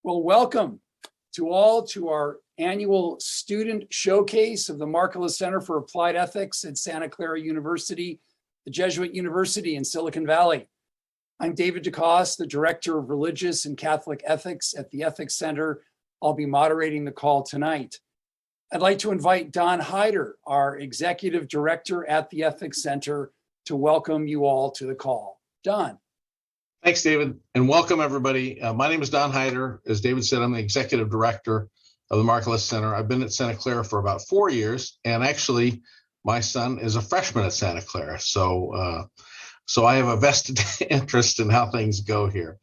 Well, welcome to all to our annual student showcase of the Markkula Center for Applied Ethics at Santa Clara University, the Jesuit University in Silicon Valley. I'm David DeCoste, the Director of Religious and Catholic Ethics at the Ethics Center. I'll be moderating the call tonight. I'd like to invite Don Hyder, our Executive Director at the Ethics Center, to welcome you all to the call. Don. Thanks, David, and welcome everybody. My name is Don Hyder. As David said, I'm the Executive Director of the Markkula Center. I've been at Santa Clara for about 4 years, and actually my son is a freshman at Santa Clara. So I have a vested interest in how things go here.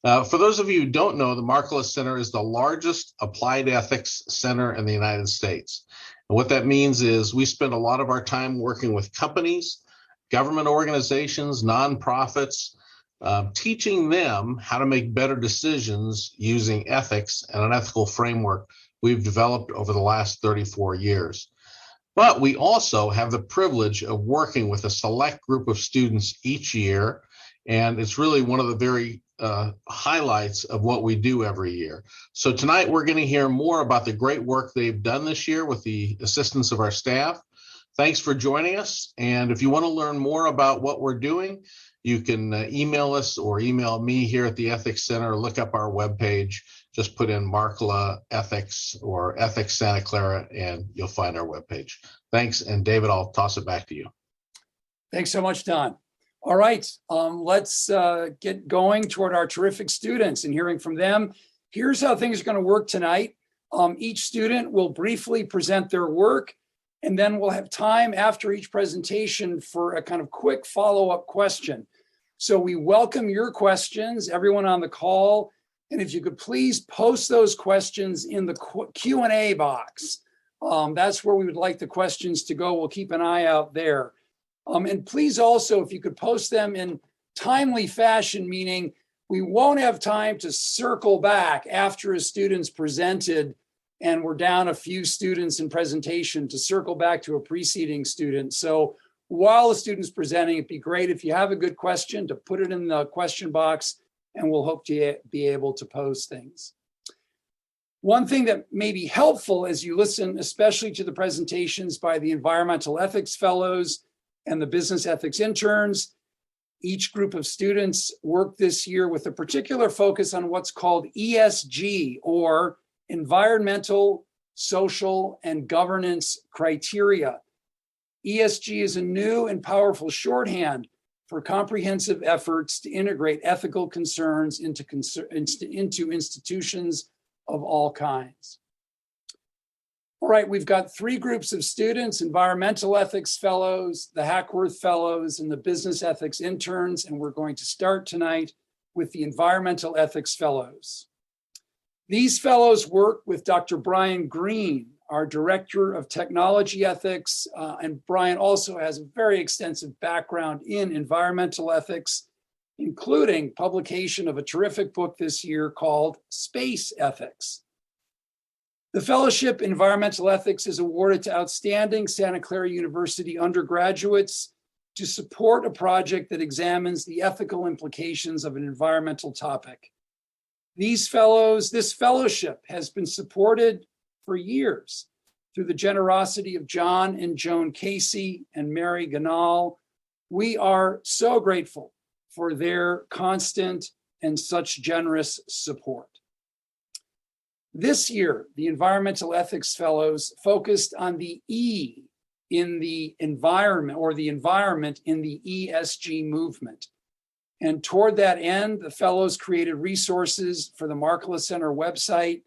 For those of you who don't know, the Markkula Center is the largest applied ethics center in the United States. And what that means is we spend a lot of our time working with companies, government organizations, nonprofits, teaching them how to make better decisions using ethics and an ethical framework we've developed over the last 34 years. But we also have the privilege of working with a select group of students each year, and it's really one of the very highlights of what we do every year. So tonight we're going to hear more about the great work they've done this year with the assistance of our staff. Thanks for joining us, and if you want to learn more about what we're doing, you can email us or email me here at the Ethics Center. Look up our webpage. Just put in Markkula Ethics or Ethics Santa Clara, and you'll find our webpage. Thanks, and David, I'll toss it back to you. Thanks so much, Don. All right, let's get going toward our terrific students and hearing from them. Here's how things are going to work tonight. Each student will briefly present their work, and then we'll have time after each presentation for a kind of quick follow-up question. So we welcome your questions, everyone on the call. And if you could please post those questions in the Q&A box. That's where we would like the questions to go. We'll keep an eye out there. And please also, if you could post them in timely fashion, meaning we won't have time to circle back after a student's presented and we're down a few students in presentation to circle back to a preceding student. So while the student's presenting, it'd be great if you have a good question to put it in the question box, and we'll hope to be able to pose things. One thing that may be helpful as you listen, especially to the presentations by the Environmental Ethics Fellows and the Business Ethics Interns, each group of students worked this year with a particular focus on what's called ESG, or Environmental, Social, and Governance Criteria. ESG is a new and powerful shorthand for comprehensive efforts to integrate ethical concerns into institutions of all kinds. All right, we've got 3 groups of students: Environmental Ethics Fellows, the Hackworth Fellows, and the Business Ethics Interns, and we're going to start tonight with the Environmental Ethics Fellows. These fellows work with Dr. Brian Green, our Director of Technology Ethics, and Brian also has a very extensive background in environmental ethics, including publication of a terrific book this year called Space Ethics. The Fellowship in Environmental Ethics is awarded to outstanding Santa Clara University undergraduates to support a project that examines the ethical implications of an environmental topic. This fellowship has been supported for years through the generosity of John and Joan Casey and Mary Ganal. We are so grateful for their constant and such generous support. This year, the Environmental Ethics Fellows focused on the E in the environment, or the environment in the ESG movement. And toward that end, the fellows created resources for the Markkula Center website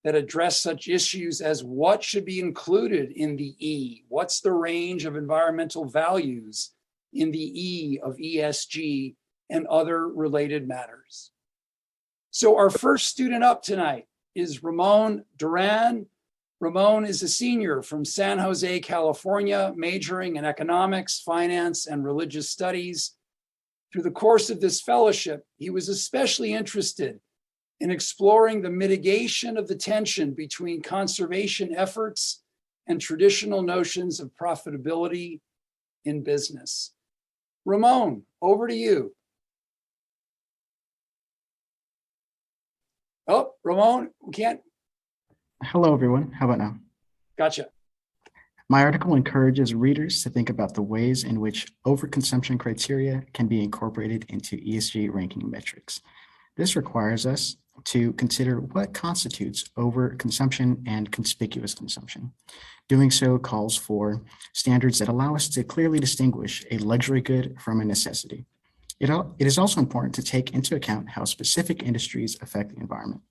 that address such issues as what should be included in the E, what's the range of environmental values in the E of ESG, and other related matters. So our first student up tonight is Ramon Duran. Ramon is a senior from San Jose, California, majoring in economics, finance, and religious studies. Through the course of this fellowship, he was especially interested in exploring the mitigation of the tension between conservation efforts and traditional notions of profitability in business. Ramon, over to you. Oh, Ramon, we can't. Hello, everyone. How about now? Gotcha. My article encourages readers to think about the ways in which overconsumption criteria can be incorporated into ESG ranking metrics. This requires us to consider what constitutes overconsumption and conspicuous consumption. Doing so calls for standards that allow us to clearly distinguish a luxury good from a necessity. It is also important to take into account how specific industries affect the environment.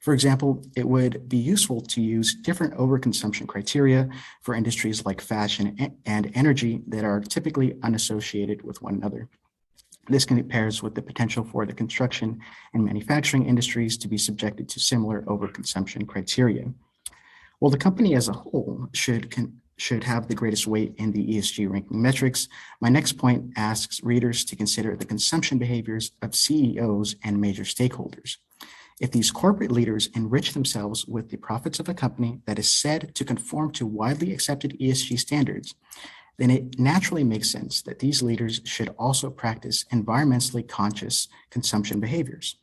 For example, it would be useful to use different overconsumption criteria for industries like fashion and energy that are typically unassociated with one another. This compares with the potential for the construction and manufacturing industries to be subjected to similar overconsumption criteria. While the company as a whole should have the greatest weight in the ESG ranking metrics, my next point asks readers to consider the consumption behaviors of CEOs and major stakeholders. If these corporate leaders enrich themselves with the profits of a company that is said to conform to widely accepted ESG standards, then it naturally makes sense that these leaders should also practice environmentally conscious consumption behaviors.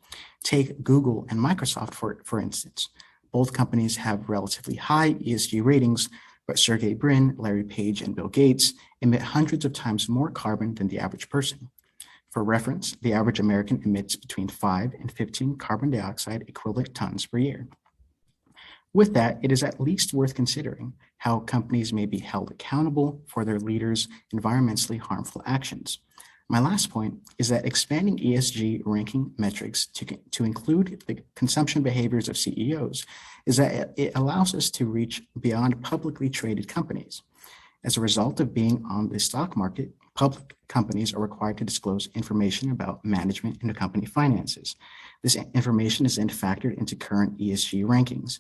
Take Google and Microsoft, for instance. Both companies have relatively high ESG ratings, but Sergey Brin, Larry Page, and Bill Gates emit hundreds of times more carbon than the average person. For reference, the average American emits between 5 and 15 carbon dioxide equivalent tons per year. With that, it is at least worth considering how companies may be held accountable for their leaders' environmentally harmful actions. My last point is that expanding ESG ranking metrics to include the consumption behaviors of CEOs is that it allows us to reach beyond publicly traded companies. As a result of being on the stock market, public companies are required to disclose information about management and company finances. This information is then factored into current ESG rankings.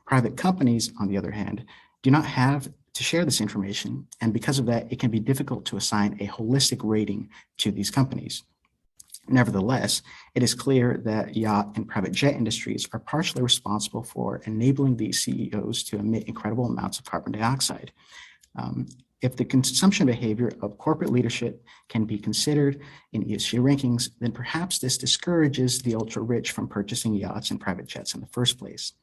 Private companies, on the other hand, do not have to share this information, and because of that, it can be difficult to assign a holistic rating to these companies. Nevertheless, it is clear that yacht and private jet industries are partially responsible for enabling these CEOs to emit incredible amounts of carbon dioxide. If the consumption behavior of corporate leadership can be considered in ESG rankings, then perhaps this discourages the ultra-rich from purchasing yachts and private jets in the first place.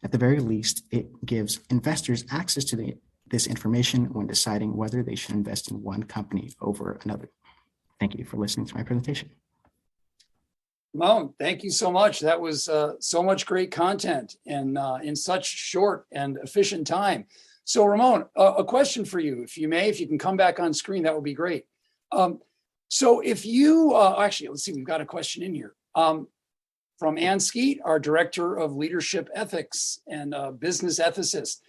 At the very least, it gives investors access to this information when deciding whether they should invest in one company over another. Thank you for listening to my presentation. Ramon, thank you so much. That was so much great content and in such short and efficient time. So Ramon, a question for you, if you may, if you can come back on screen, that would be great. So if you, actually, let's see, we've got a question in here. From Ann Skeet, our Director of Leadership Ethics and Business Ethicist.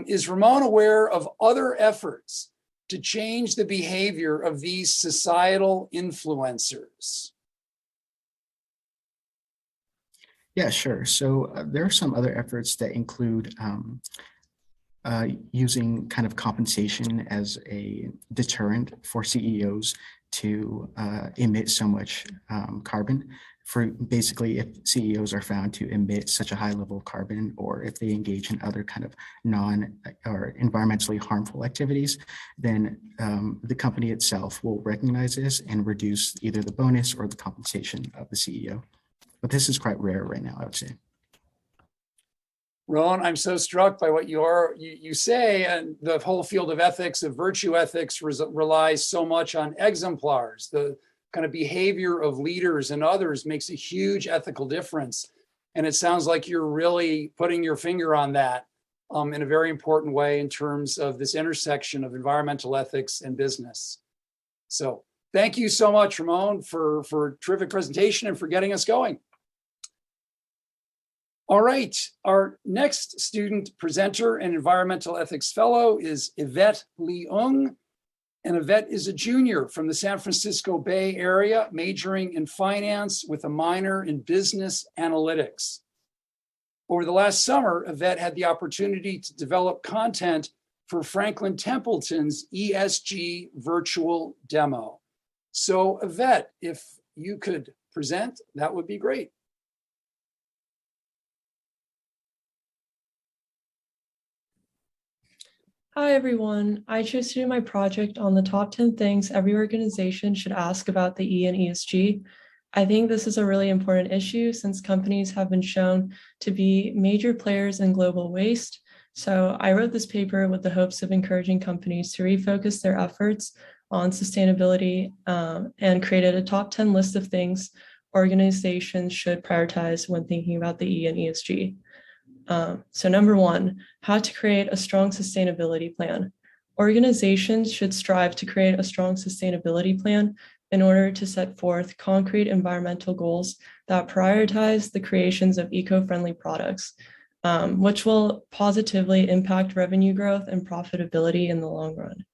Is Ramon aware of other efforts to change the behavior of these societal influencers? Yeah, sure. So there are some other efforts that include using kind of compensation as a deterrent for CEOs to emit so much carbon. For basically, if CEOs are found to emit such a high level of carbon, or if they engage in other kind of non or environmentally harmful activities, then the company itself will recognize this and reduce either the bonus or the compensation of the CEO. But this is quite rare right now, I would say. Ron, I'm so struck by what you say, and the whole field of ethics, of virtue ethics, relies so much on exemplars. The kind of behavior of leaders and others makes a huge ethical difference. And it sounds like you're really putting your finger on that in a very important way in terms of this intersection of environmental ethics and business. So thank you so much, Ramon, for a terrific presentation and for getting us going. All right, our next student presenter and environmental ethics fellow is Yvette Leung. And Yvette is a junior from the San Francisco Bay Area, majoring in finance with a minor in business analytics. Over the last summer, Yvette had the opportunity to develop content for Franklin Templeton's ESG virtual demo. So Yvette, if you could present, that would be great. Hi, everyone. I chose to do my project on the top 10 things every organization should ask about the E in ESG. I think this is a really important issue since companies have been shown to be major players in global waste. So I wrote this paper with the hopes of encouraging companies to refocus their efforts on sustainability and created a top 10 list of things organizations should prioritize when thinking about the E and ESG. So number one, how to create a strong sustainability plan. Organizations should strive to create a strong sustainability plan in order to set forth concrete environmental goals that prioritize the creations of eco-friendly products, which will positively impact revenue growth and profitability in the long run.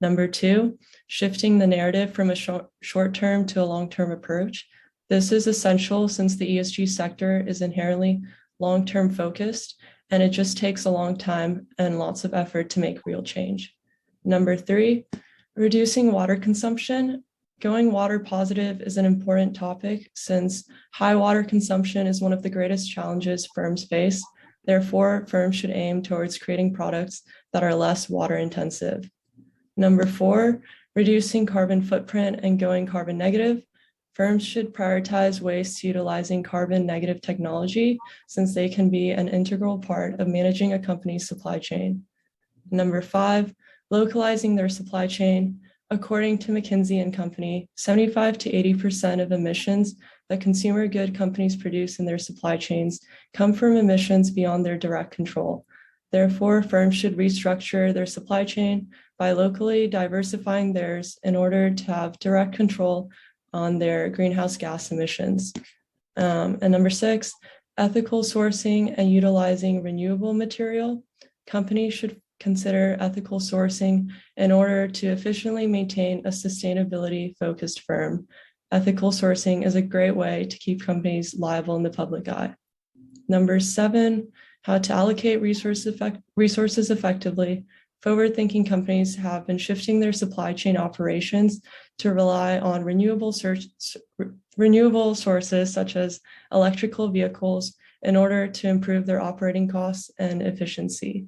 Number two, shifting the narrative from a short-term to a long-term approach. This is essential since the ESG sector is inherently long-term focused, and it just takes a long time and lots of effort to make real change. Number three, reducing water consumption. Going water positive is an important topic since high water consumption is one of the greatest challenges firms face. Therefore, firms should aim towards creating products that are less water intensive. Number four, reducing carbon footprint and going carbon negative. Firms should prioritize waste utilizing carbon negative technology since they can be an integral part of managing a company's supply chain. Number five, localizing their supply chain. According to McKinsey & Company, 75 to 80% of emissions that consumer good companies produce in their supply chains come from emissions beyond their direct control. Therefore, firms should restructure their supply chain by locally diversifying theirs in order to have direct control on their greenhouse gas emissions. And number six, ethical sourcing and utilizing renewable material. Companies should consider ethical sourcing in order to efficiently maintain a sustainability-focused firm. Ethical sourcing is a great way to keep companies liable in the public eye. Number seven, how to allocate resources effectively. Forward-thinking companies have been shifting their supply chain operations to rely on renewable sources such as electrical vehicles in order to improve their operating costs and efficiency.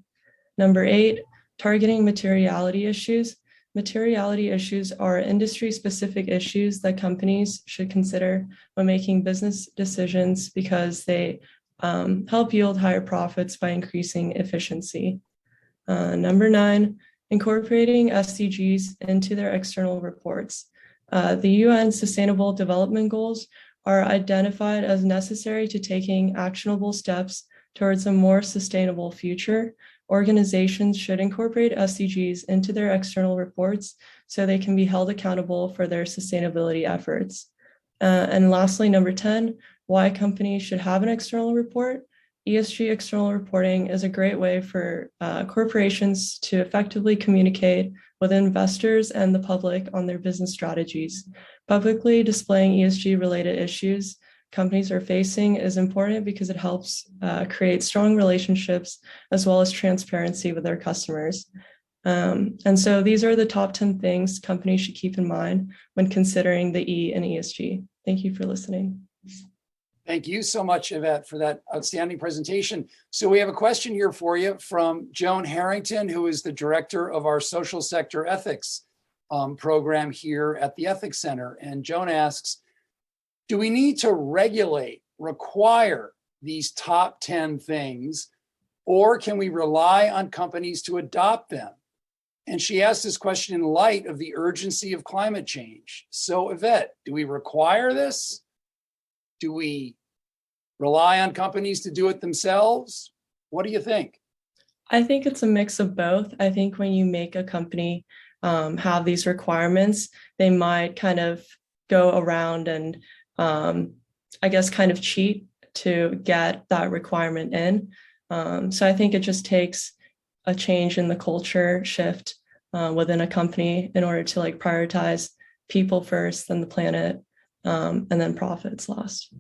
Number eight, targeting materiality issues. Materiality issues are industry-specific issues that companies should consider when making business decisions because they help yield higher profits by increasing efficiency. Number nine, incorporating SDGs into their external reports. The UN Sustainable Development Goals are identified as necessary to taking actionable steps towards a more sustainable future. Organizations should incorporate SDGs into their external reports so they can be held accountable for their sustainability efforts. And lastly, number 10, why companies should have an external report. ESG external reporting is a great way for corporations to effectively communicate with investors and the public on their business strategies. Publicly displaying ESG-related issues companies are facing is important because it helps create strong relationships as well as transparency with their customers. And so these are the top 10 things companies should keep in mind when considering the E and ESG. Thank you for listening. Thank you so much, Yvette, for that outstanding presentation. So we have a question here for you from Joan Harrington, who is the director of our social sector ethics program here at the Ethics Center. And Joan asks, do we need to require these top 10 things, or can we rely on companies to adopt them? And she asked this question in light of the urgency of climate change. So Yvette, do we require this? Do we rely on companies to do it themselves? What do you think? I think it's a mix of both. I think when you make a company have these requirements, they might kind of go around and I guess kind of cheat to get that requirement in. So I think it just takes a change in the culture shift within a company in order to like prioritize people first, then the planet, and then profits last.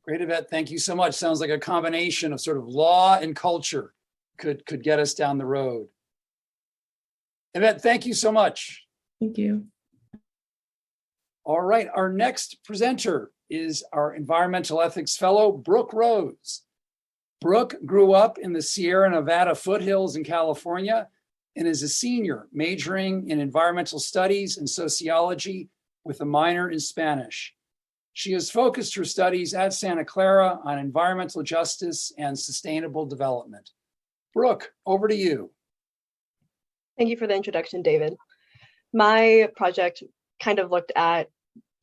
Great, Yvette. Thank you so much. Sounds like a combination of sort of law and culture could get us down the road. Yvette, thank you so much. Thank you. All right, our next presenter is our Environmental Ethics Fellow, Brooke Rose. Brooke grew up in the Sierra Nevada foothills in California and is a senior majoring in environmental studies and sociology with a minor in Spanish. She has focused her studies at Santa Clara on environmental justice and sustainable development. Brooke, over to you. Thank you for the introduction, David. My project kind of looked at,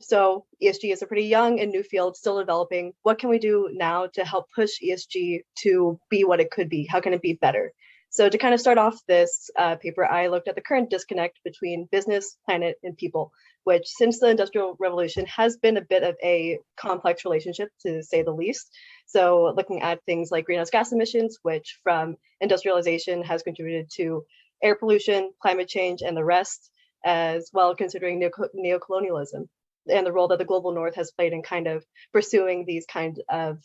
so ESG is a pretty young and new field, still developing. What can we do now to help push ESG to be what it could be? How can it be better? So to kind of start off this paper, I looked at the current disconnect between business, planet, and people, which since the Industrial Revolution has been a bit of a complex relationship, to say the least. So looking at things like greenhouse gas emissions, which from industrialization has contributed to air pollution, climate change, and the rest, as well considering neocolonialism and the role that the global north has played in kind of pursuing these kinds of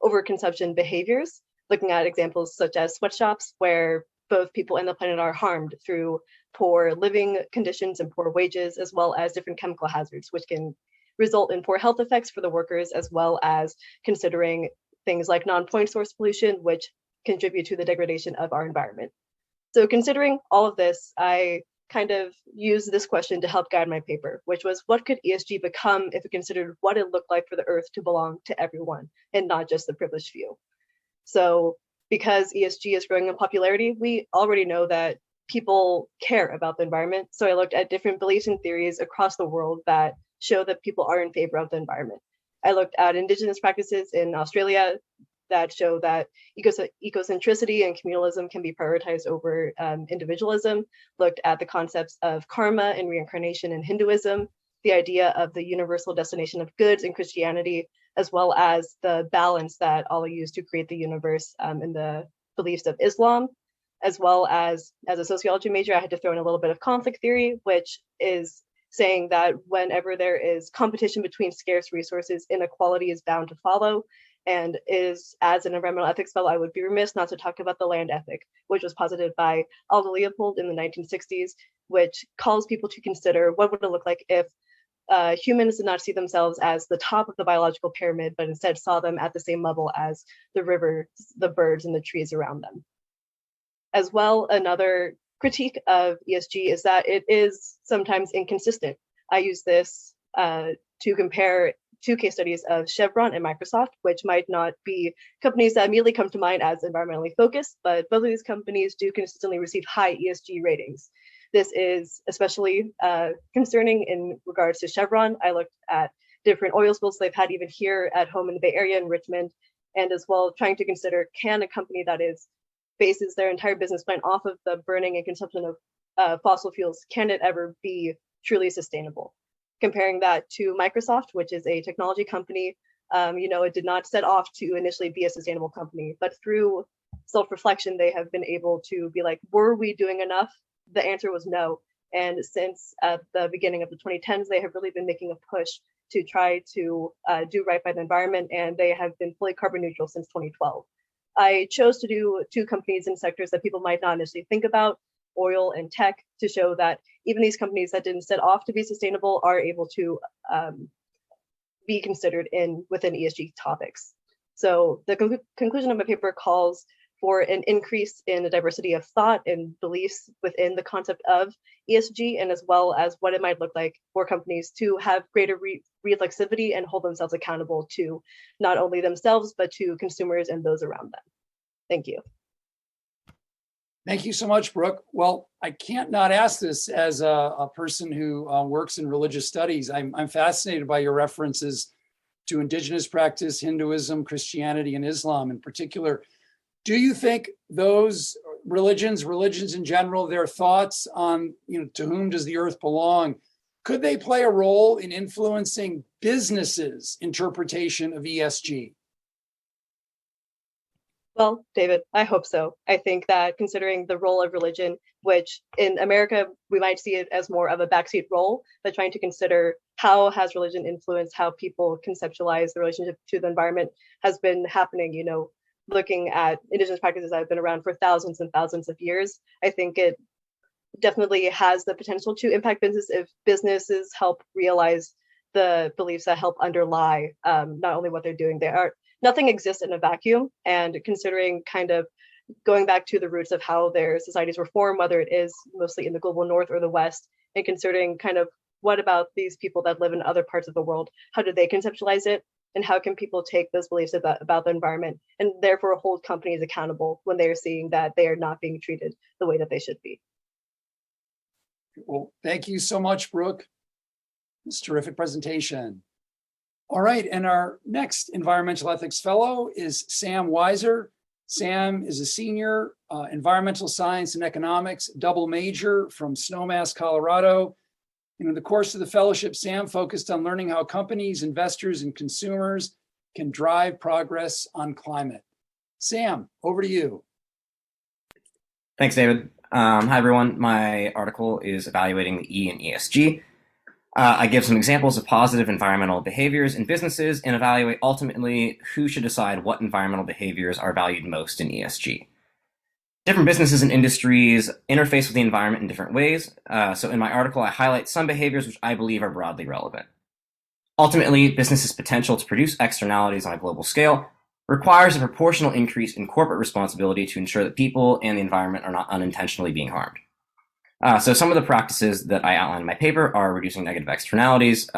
overconsumption behaviors, looking at examples such as sweatshops, where both people and the planet are harmed through poor living conditions and poor wages, as well as different chemical hazards, which can result in poor health effects for the workers, as well as considering things like non-point source pollution, which contribute to the degradation of our environment. So considering all of this, I kind of used this question to help guide my paper, which was, what could ESG become if it considered what it looked like for the Earth to belong to everyone and not just the privileged few? So because ESG is growing in popularity, we already know that people care about the environment. So I looked at different beliefs and theories across the world that show that people are in favor of the environment. I looked at indigenous practices in Australia that show that ecocentricity and communalism can be prioritized over individualism, looked at the concepts of karma and reincarnation in Hinduism, the idea of the universal destination of goods in Christianity, as well as the balance that Allah used to create the universe in the beliefs of Islam, as well as a sociology major, I had to throw in a little bit of conflict theory, which is saying that whenever there is competition between scarce resources, inequality is bound to follow. And as an environmental ethics fellow, I would be remiss not to talk about the land ethic, which was posited by Aldo Leopold in the 1960s, which calls people to consider what would it look like if humans did not see themselves as the top of the biological pyramid, but instead saw them at the same level as the rivers, the birds, and the trees around them. As well, another critique of ESG is that it is sometimes inconsistent. I use this to compare two case studies of Chevron and Microsoft, which might not be companies that immediately come to mind as environmentally focused, but both of these companies do consistently receive high ESG ratings. This is especially concerning in regards to Chevron. I looked at different oil spills they've had even here at home in the Bay Area in Richmond, and as well trying to consider, can a company that bases their entire business plan off of the burning and consumption of fossil fuels, can it ever be truly sustainable? Comparing that to Microsoft, which is a technology company, it did not set off to initially be a sustainable company, but through self-reflection, they have been able to be like, were we doing enough? The answer was no. And since at the beginning of the 2010s, they have really been making a push to try to do right by the environment, and they have been fully carbon neutral since 2012. I chose to do two companies in sectors that people might not initially think about, oil and tech, to show that even these companies that didn't set off to be sustainable are able to be considered within ESG topics. So the conclusion of my paper calls for an increase in the diversity of thought and beliefs within the concept of ESG, and as well as what it might look like for companies to have greater reflexivity and hold themselves accountable to not only themselves, but to consumers and those around them. Thank you. Thank you so much, Brooke. Well, I can't not ask this as a person who works in religious studies. I'm fascinated by your references to indigenous practice, Hinduism, Christianity, and Islam in particular. Do you think those religions in general, their thoughts on, to whom does the earth belong, could they play a role in influencing businesses' interpretation of ESG? Well, David, I hope so. I think that considering the role of religion, which in America, we might see it as more of a backseat role, but trying to consider how has religion influenced how people conceptualize the relationship to the environment has been happening, looking at indigenous practices that have been around for thousands and thousands of years. I think it definitely has the potential to impact business if businesses help realize the beliefs that help underlie not only what they're doing. Nothing exists in a vacuum, and considering kind of going back to the roots of how their societies were formed, whether it is mostly in the global north or the west, and considering kind of what about these people that live in other parts of the world? How do they conceptualize it? And how can people take those beliefs about the environment and therefore hold companies accountable when they're seeing that they are not being treated the way that they should be? Well, thank you so much, Brooke. This terrific presentation. All right, and our next Environmental Ethics Fellow is Sam Weiser. Sam is a senior environmental science and economics double major from Snowmass, Colorado. And in the course of the fellowship, Sam focused on learning how companies, investors, and consumers can drive progress on climate. Sam, over to you. Thanks, David. Hi, everyone. My article is evaluating the E in ESG. I give some examples of positive environmental behaviors in businesses and evaluate ultimately who should decide what environmental behaviors are valued most in ESG. Different businesses and industries interface with the environment in different ways. So in my article, I highlight some behaviors which I believe are broadly relevant. Ultimately, businesses' potential to produce externalities on a global scale requires a proportional increase in corporate responsibility to ensure that people and the environment are not unintentionally being harmed. So some of the practices that I outline in my paper are reducing negative externalities,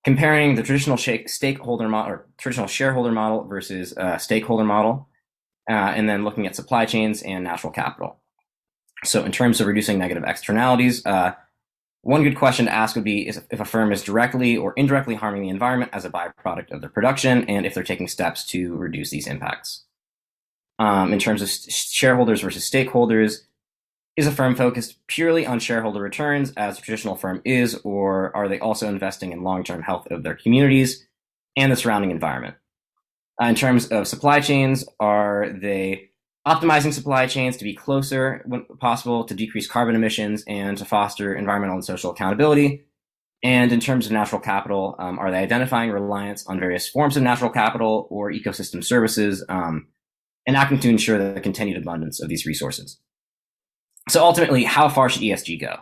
comparing the traditional stakeholder model or traditional shareholder model versus stakeholder model, and then looking at supply chains and natural capital. So in terms of reducing negative externalities, one good question to ask would be is if a firm is directly or indirectly harming the environment as a byproduct of their production, and if they're taking steps to reduce these impacts. In terms of shareholders versus stakeholders, is a firm focused purely on shareholder returns as a traditional firm is, or are they also investing in long-term health of their communities and the surrounding environment? In terms of supply chains, are they optimizing supply chains to be closer when possible to decrease carbon emissions and to foster environmental and social accountability? And in terms of natural capital, are they identifying reliance on various forms of natural capital or ecosystem services and acting to ensure the continued abundance of these resources? So ultimately, how far should ESG go?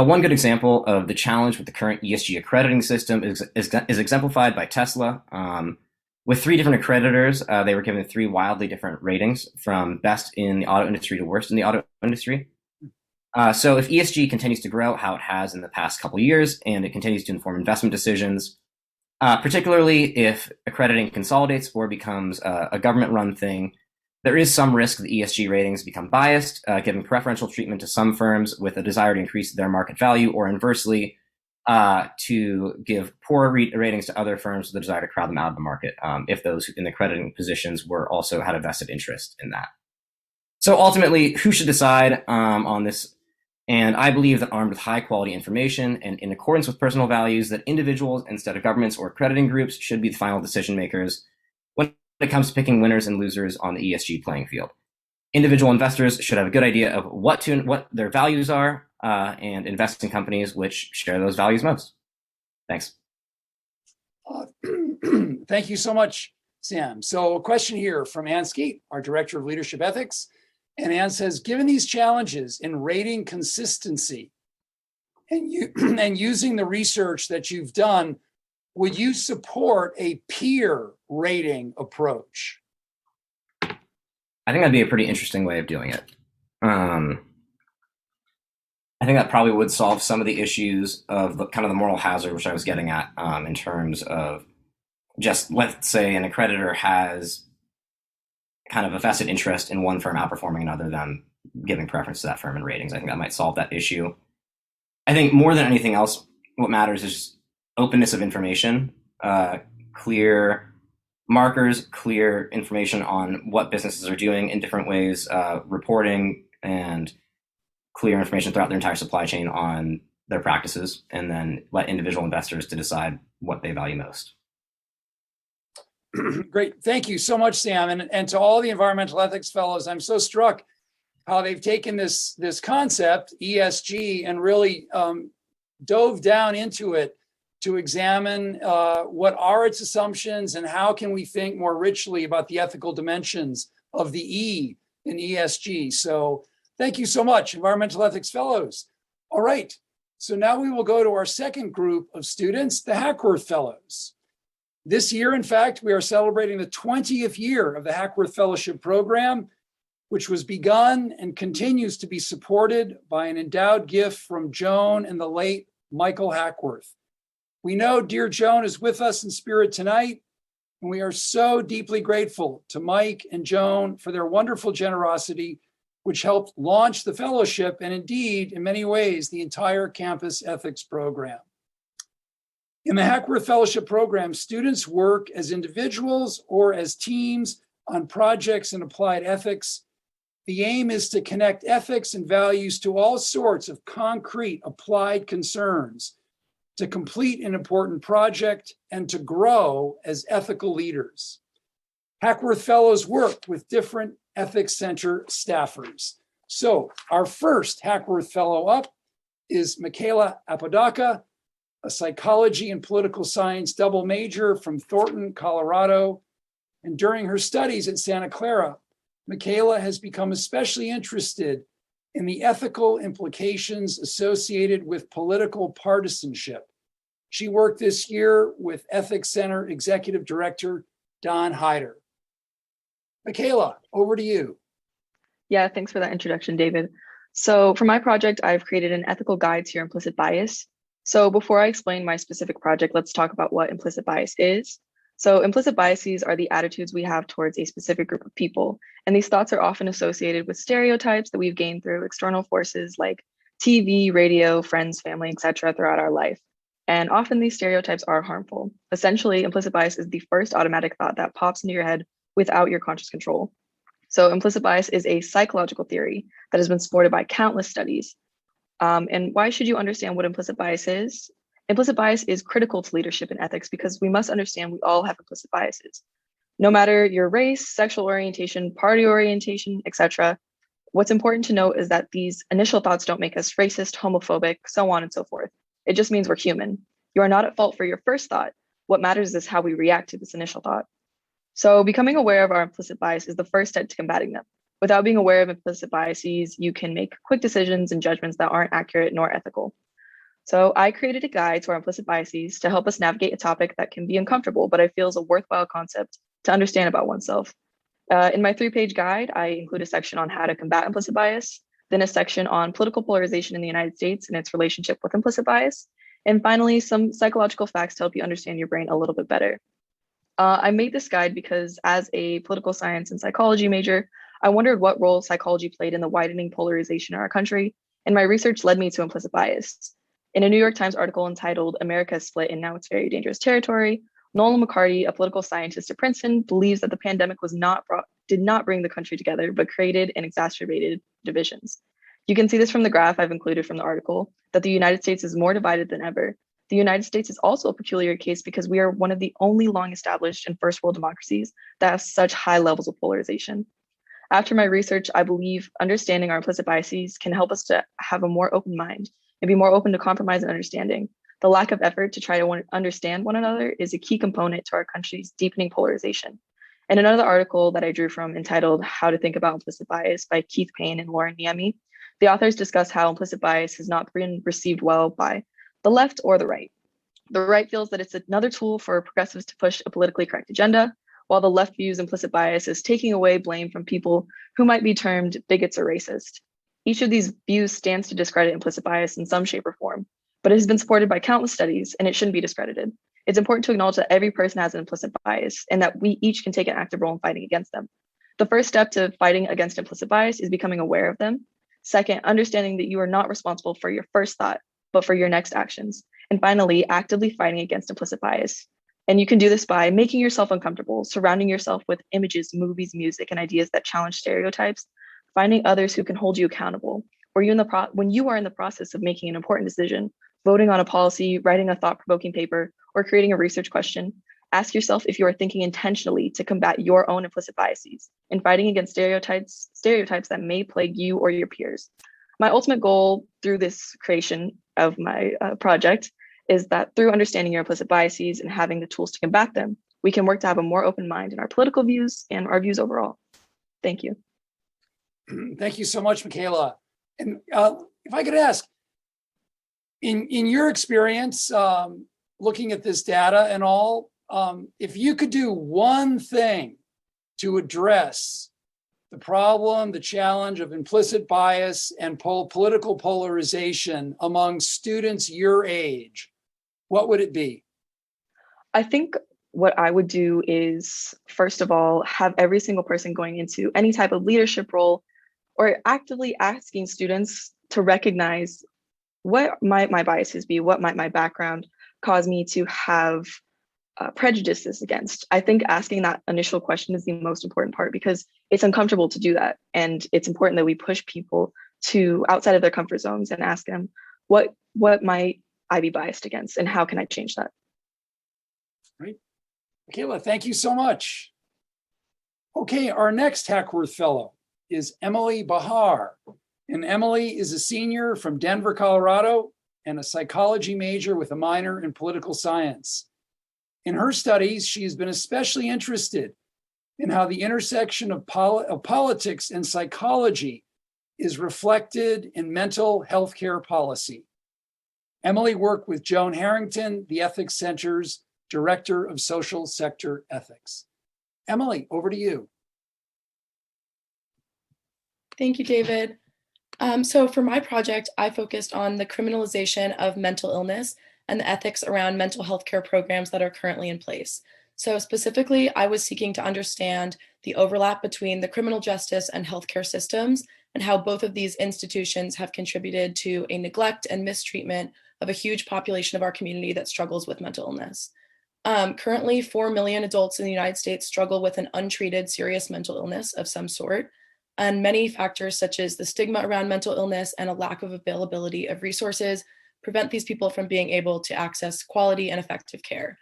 One good example of the challenge with the current ESG accrediting system is exemplified by Tesla. With 3 different accreditors, they were given 3 wildly different ratings, from best in the auto industry to worst in the auto industry. So if ESG continues to grow how it has in the past couple of years, and it continues to inform investment decisions, particularly if accrediting consolidates or becomes a government-run thing, there is some risk that ESG ratings become biased, giving preferential treatment to some firms with a desire to increase their market value, or inversely, to give poor ratings to other firms with a desire to crowd them out of the market, if those in the accrediting positions were also had a vested interest in that. So ultimately, who should decide on this? And I believe that armed with high quality information and in accordance with personal values, that individuals instead of governments or accrediting groups should be the final decision makers when it comes to picking winners and losers on the ESG playing field. Individual investors should have a good idea of what their values are and invest in companies which share those values most. Thanks. Thank you so much, Sam. So a question here from Ann Skeet, our Director of Leadership Ethics. And Ann says, given these challenges in rating consistency and using the research that you've done, would you support a peer rating approach? I think that'd be a pretty interesting way of doing it. I think that probably would solve some of the issues of kind of the moral hazard, which I was getting at, in terms of just, let's say an accreditor has kind of a vested interest in one firm outperforming another, them giving preference to that firm in ratings. I think that might solve that issue. I think more than anything else, what matters is openness of information, clear markers, clear information on what businesses are doing in different ways, reporting, and clear information throughout their entire supply chain on their practices, and then let individual investors to decide what they value most. Great. Thank you so much, Sam. And to all the environmental ethics fellows, I'm so struck how they've taken this concept, ESG, and really dove down into it to examine what are its assumptions and how can we think more richly about the ethical dimensions of the E in ESG. So thank you so much, environmental ethics fellows. All right. So now we will go to our second group of students, the Hackworth Fellows. This year, in fact, we are celebrating the 20th year of the Hackworth Fellowship Program, which was begun and continues to be supported by an endowed gift from Joan and the late Michael Hackworth. We know dear Joan is with us in spirit tonight, and we are so deeply grateful to Mike and Joan for their wonderful generosity, which helped launch the fellowship and indeed, in many ways, the entire campus ethics program. In the Hackworth Fellowship program, students work as individuals or as teams on projects in applied ethics. The aim is to connect ethics and values to all sorts of concrete applied concerns, to complete an important project, and to grow as ethical leaders. Hackworth Fellows work with different Ethics Center staffers. So our first Hackworth Fellow up is Mikayla Apodaca, a psychology and political science double major from Thornton, Colorado. And during her studies at Santa Clara, Mikayla has become especially interested in the ethical implications associated with political partisanship. She worked this year with Ethics Center Executive Director Don Hyder. Mikayla, over to you. Yeah, thanks for that introduction, David. So for my project, I've created an ethical guide to your implicit bias. So before I explain my specific project, let's talk about what implicit bias is. So implicit biases are the attitudes we have towards a specific group of people. And these thoughts are often associated with stereotypes that we've gained through external forces like TV, radio, friends, family, etc. throughout our life. And often these stereotypes are harmful. Essentially, implicit bias is the first automatic thought that pops into your head without your conscious control. So implicit bias is a psychological theory that has been supported by countless studies. And why should you understand what implicit bias is? Implicit bias is critical to leadership and ethics because we must understand we all have implicit biases. No matter your race, sexual orientation, party orientation, etc., what's important to note is that these initial thoughts don't make us racist, homophobic, so on and so forth. It just means we're human. You are not at fault for your first thought. What matters is how we react to this initial thought. So becoming aware of our implicit bias is the first step to combating them. Without being aware of implicit biases, you can make quick decisions and judgments that aren't accurate nor ethical. So I created a guide to our implicit biases to help us navigate a topic that can be uncomfortable, but I feel is a worthwhile concept to understand about oneself. In my 3-page guide, I include a section on how to combat implicit bias, then a section on political polarization in the United States and its relationship with implicit bias, and finally, some psychological facts to help you understand your brain a little bit better. I made this guide because as a political science and psychology major, I wondered what role psychology played in the widening polarization in our country, and my research led me to implicit bias. In a New York Times article entitled "America is Split and Now It's Very Dangerous Territory," Nolan McCarty, a political scientist at Princeton, believes that the pandemic did not bring the country together, but created and exacerbated divisions. You can see this from the graph I've included from the article, that the United States is more divided than ever. The United States is also a peculiar case because we are one of the only long-established and first world democracies that have such high levels of polarization. After my research, I believe understanding our implicit biases can help us to have a more open mind and be more open to compromise and understanding. The lack of effort to try to understand one another is a key component to our country's deepening polarization. In another article that I drew from entitled "How to Think About Implicit Bias" by Keith Payne and Lauren Niemi, the authors discuss how implicit bias has not been received well by the left or the right. The right feels that it's another tool for progressives to push a politically correct agenda, while the left views implicit bias as taking away blame from people who might be termed bigots or racist. Each of these views stands to discredit implicit bias in some shape or form, but it has been supported by countless studies and it shouldn't be discredited. It's important to acknowledge that every person has an implicit bias and that we each can take an active role in fighting against them. The first step to fighting against implicit bias is becoming aware of them. Second, understanding that you are not responsible for your first thought, but for your next actions. And finally, actively fighting against implicit bias. And you can do this by making yourself uncomfortable, surrounding yourself with images, movies, music, and ideas that challenge stereotypes, finding others who can hold you accountable, or when you are in the process of making an important decision, voting on a policy, writing a thought-provoking paper, or creating a research question, ask yourself if you are thinking intentionally to combat your own implicit biases and fighting against stereotypes that may plague you or your peers. My ultimate goal through this creation of my project is that through understanding your implicit biases and having the tools to combat them, we can work to have a more open mind in our political views and our views overall. Thank you. Thank you so much, Mikayla. And if I could ask, in your experience, looking at this data and all, if you could do one thing to address the problem, the challenge of implicit bias and political polarization among students your age, what would it be? I think what I would do is, first of all, have every single person going into any type of leadership role or actively asking students to recognize what might my biases be, what might my background cause me to have prejudices against. I think asking that initial question is the most important part because it's uncomfortable to do that. And it's important that we push people to outside of their comfort zones and ask them, what might I be biased against and how can I change that? Great. Mikayla, thank you so much. Okay, our next Hackworth Fellow is Emily Bachar. And Emily is a senior from Denver, Colorado, and a psychology major with a minor in political science. In her studies, she has been especially interested in how the intersection of politics and psychology is reflected in mental health care policy. Emily worked with Joan Harrington, the Ethics Center's Director of Social Sector Ethics. Emily, over to you. Thank you, David. So for my project, I focused on the criminalization of mental illness and the ethics around mental health care programs that are currently in place. So specifically, I was seeking to understand the overlap between the criminal justice and healthcare systems and how both of these institutions have contributed to a neglect and mistreatment of a huge population of our community that struggles with mental illness. Currently, 4 million adults in the United States struggle with an untreated serious mental illness of some sort. And many factors such as the stigma around mental illness and a lack of availability of resources prevent these people from being able to access quality and effective care.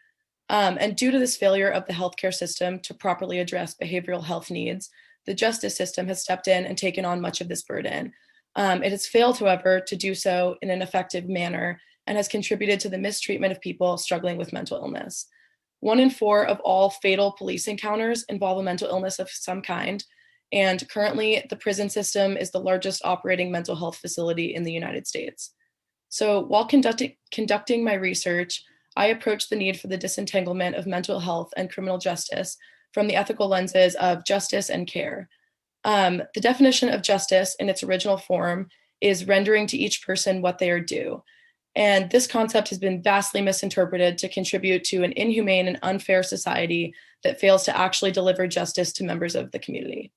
And due to this failure of the healthcare system to properly address behavioral health needs, the justice system has stepped in and taken on much of this burden. It has failed, however, to do so in an effective manner and has contributed to the mistreatment of people struggling with mental illness. 1 in 4 of all fatal police encounters involve a mental illness of some kind. And currently, the prison system is the largest operating mental health facility in the United States. So while conducting my research, I approached the need for the disentanglement of mental health and criminal justice from the ethical lenses of justice and care. The definition of justice in its original form is rendering to each person what they are due. And this concept has been vastly misinterpreted to contribute to an inhumane and unfair society that fails to actually deliver justice to members of the community.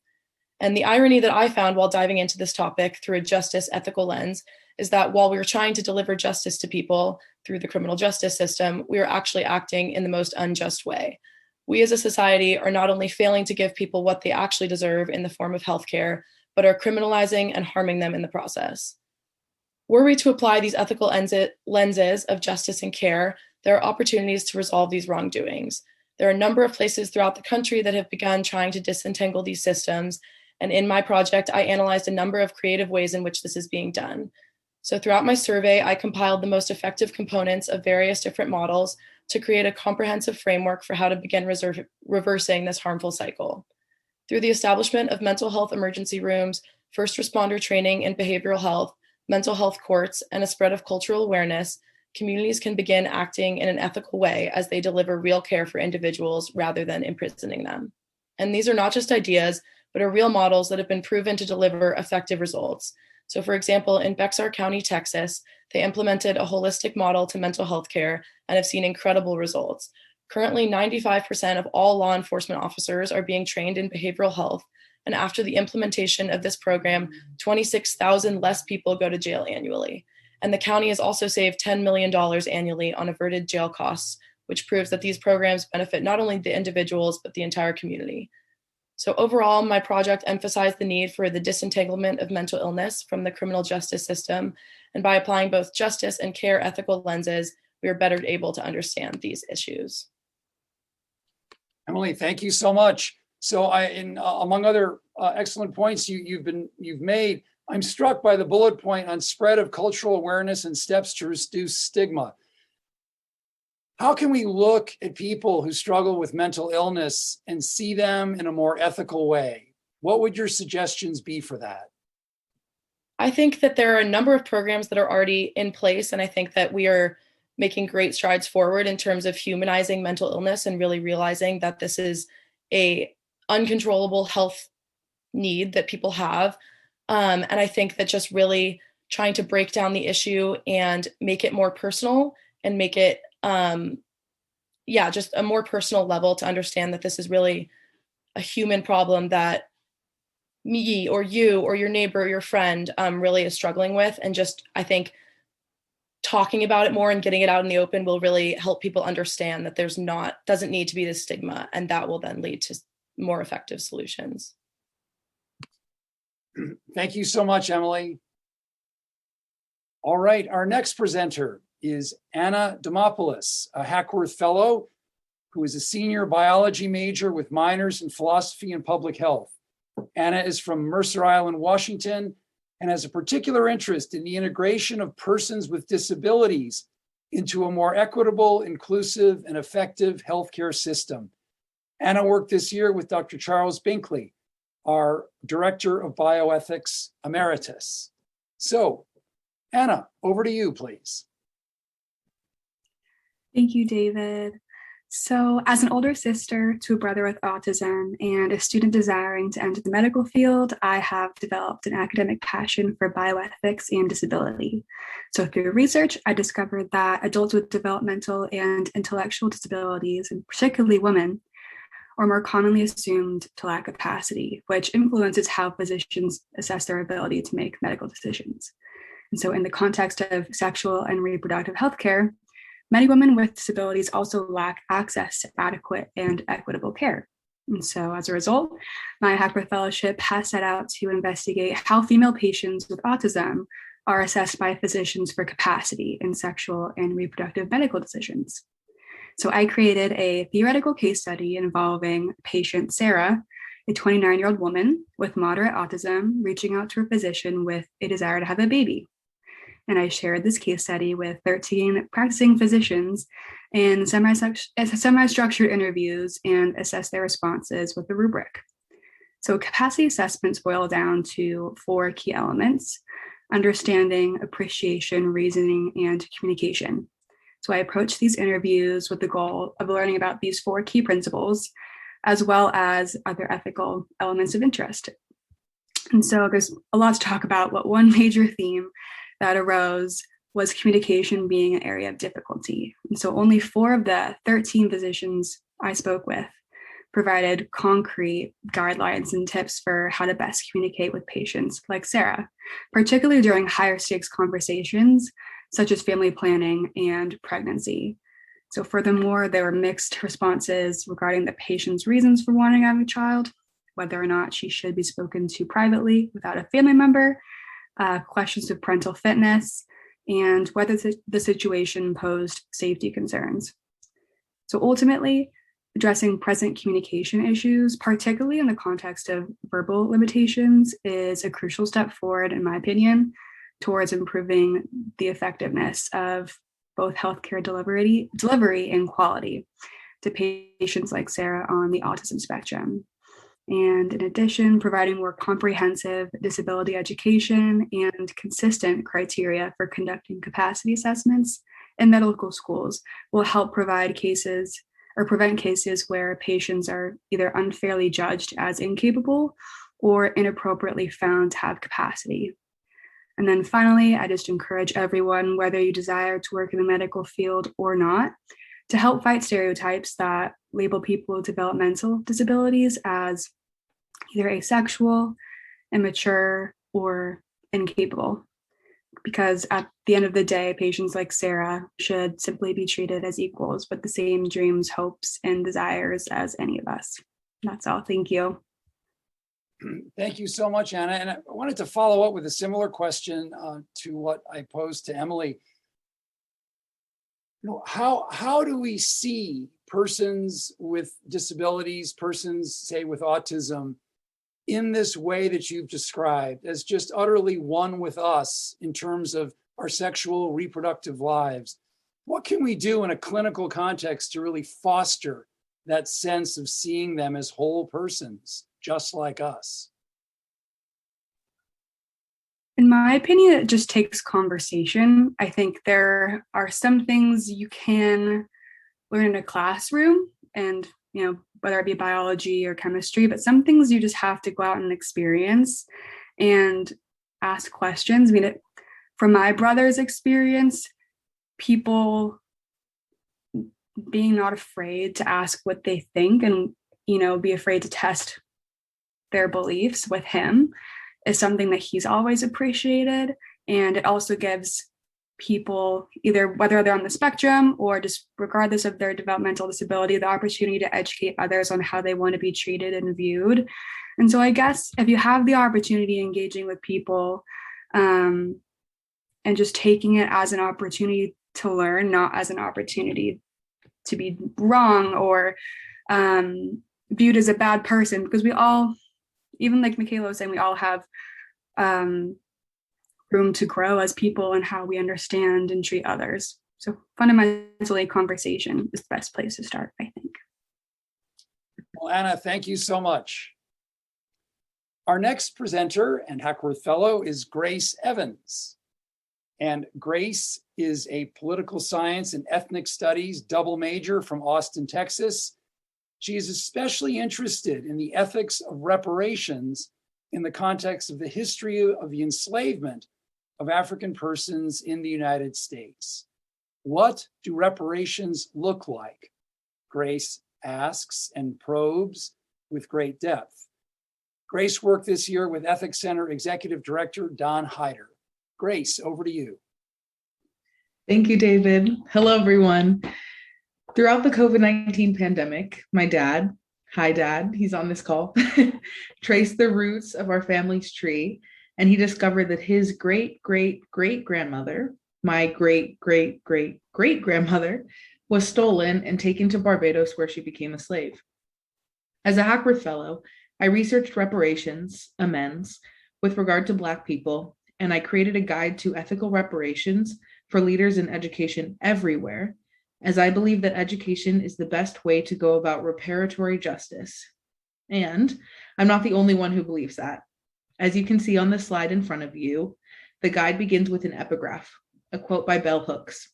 And the irony that I found while diving into this topic through a justice ethical lens is that while we were trying to deliver justice to people through the criminal justice system, we are actually acting in the most unjust way. We as a society are not only failing to give people what they actually deserve in the form of healthcare, but are criminalizing and harming them in the process. Were we to apply these ethical lenses of justice and care, there are opportunities to resolve these wrongdoings. There are a number of places throughout the country that have begun trying to disentangle these systems. And in my project, I analyzed a number of creative ways in which this is being done. So throughout my survey, I compiled the most effective components of various different models to create a comprehensive framework for how to begin reversing this harmful cycle. Through the establishment of mental health emergency rooms, first responder training in behavioral health, mental health courts, and a spread of cultural awareness, communities can begin acting in an ethical way as they deliver real care for individuals rather than imprisoning them. And these are not just ideas, but are real models that have been proven to deliver effective results. So for example, in Bachar County, Texas, they implemented a holistic model to mental health care and have seen incredible results. Currently, 95% of all law enforcement officers are being trained in behavioral health. And after the implementation of this program, 26,000 less people go to jail annually. And the county has also saved $10 million annually on averted jail costs, which proves that these programs benefit not only the individuals, but the entire community. So overall, my project emphasized the need for the disentanglement of mental illness from the criminal justice system. And by applying both justice and care ethical lenses, we are better able to understand these issues. Emily, thank you so much. So among other excellent points you've made, I'm struck by the bullet point on spread of cultural awareness and steps to reduce stigma. How can we look at people who struggle with mental illness and see them in a more ethical way? What would your suggestions be for that? I think that there are a number of programs that are already in place, and I think that we are making great strides forward in terms of humanizing mental illness and really realizing that this is a uncontrollable health need that people have. And I think that just really trying to break down the issue and make it more personal and make it, just a more personal level to understand that this is really a human problem that me or you or your neighbor or your friend really is struggling with. And just, I think talking about it more and getting it out in the open will really help people understand that doesn't need to be this stigma, and that will then lead to more effective solutions. Thank you so much, Emily. All right, our next presenter is Anna Demopulos, a Hackworth Fellow who is a senior biology major with minors in philosophy and public health. Anna is from Mercer Island, Washington, and has a particular interest in the integration of persons with disabilities into a more equitable, inclusive, and effective healthcare system. Anna worked this year with Dr. Charles Binkley, our Director of Bioethics Emeritus. So, Anna, over to you, please. Thank you, David. So, as an older sister to a brother with autism and a student desiring to enter the medical field, I have developed an academic passion for bioethics and disability. So, through research, I discovered that adults with developmental and intellectual disabilities, and particularly women, are more commonly assumed to lack capacity, which influences how physicians assess their ability to make medical decisions. And so, in the context of sexual and reproductive healthcare, many women with disabilities also lack access to adequate and equitable care. And so as a result, my Hackworth Fellowship has set out to investigate how female patients with autism are assessed by physicians for capacity in sexual and reproductive medical decisions. So I created a theoretical case study involving patient Sarah, a 29-year-old woman with moderate autism, reaching out to her physician with a desire to have a baby. And I shared this case study with 13 practicing physicians in semi-structured interviews and assessed their responses with a rubric. So capacity assessments boil down to 4 key elements: understanding, appreciation, reasoning, and communication. So I approached these interviews with the goal of learning about these 4 key principles, as well as other ethical elements of interest. And so there's a lot to talk about, but one major theme that arose was communication being an area of difficulty. And so only 4 of the 13 physicians I spoke with provided concrete guidelines and tips for how to best communicate with patients like Sarah, particularly during higher stakes conversations, such as family planning and pregnancy. So furthermore, there were mixed responses regarding the patient's reasons for wanting to have a child, whether or not she should be spoken to privately without a family member, questions of parental fitness, and whether the situation posed safety concerns. So ultimately, addressing present communication issues, particularly in the context of verbal limitations, is a crucial step forward, in my opinion, towards improving the effectiveness of both healthcare delivery and quality to patients like Sarah on the autism spectrum. And in addition, providing more comprehensive disability education and consistent criteria for conducting capacity assessments in medical schools will help prevent cases where patients are either unfairly judged as incapable or inappropriately found to have capacity. And then finally, I just encourage everyone, whether you desire to work in the medical field or not, to help fight stereotypes that label people with developmental disabilities as either asexual, immature, or incapable. Because at the end of the day, patients like Sarah should simply be treated as equals with the same dreams, hopes, and desires as any of us. That's all. Thank you. Thank you so much, Anna. And I wanted to follow up with a similar question to what I posed to Emily. How do we see persons with disabilities, persons, say, with autism, in this way that you've described as just utterly one with us in terms of our sexual reproductive lives? What can we do in a clinical context to really foster that sense of seeing them as whole persons, just like us? In my opinion, it just takes conversation. I think there are some things you can learn in a classroom and, whether it be biology or chemistry, but some things you just have to go out and experience and ask questions. I mean, from my brother's experience, people being not afraid to ask what they think and, be afraid to test their beliefs with him is something that he's always appreciated. And it also gives people, either whether they're on the spectrum or just regardless of their developmental disability, the opportunity to educate others on how they want to be treated and viewed. And so I guess if you have the opportunity engaging with people and just taking it as an opportunity to learn, not as an opportunity to be wrong or viewed as a bad person, because we all, even like Mikayla was saying, we all have room to grow as people and how we understand and treat others. So fundamentally, conversation is the best place to start, I think. Well, Anna, thank you so much. Our next presenter and Hackworth Fellow is Grace Evans. And Grace is a political science and ethnic studies double major from Austin, Texas. She is especially interested in the ethics of reparations in the context of the history of the enslavement of African persons in the United States. What do reparations look like? Grace asks and probes with great depth. Grace worked this year with Ethics Center Executive Director Don Hyder. Grace, over to you. Thank you, David. Hello, everyone. Throughout the COVID-19 pandemic, my dad, hi dad, he's on this call, traced the roots of our family's tree, and he discovered that his great-great-great-grandmother, my great-great-great-great-grandmother, was stolen and taken to Barbados, where she became a slave. As a Hackworth Fellow, I researched reparations, amends, with regard to Black people, and I created a guide to ethical reparations for leaders in education everywhere, as I believe that education is the best way to go about reparatory justice. And I'm not the only one who believes that. As you can see on the slide in front of you, the guide begins with an epigraph, a quote by Bell Hooks.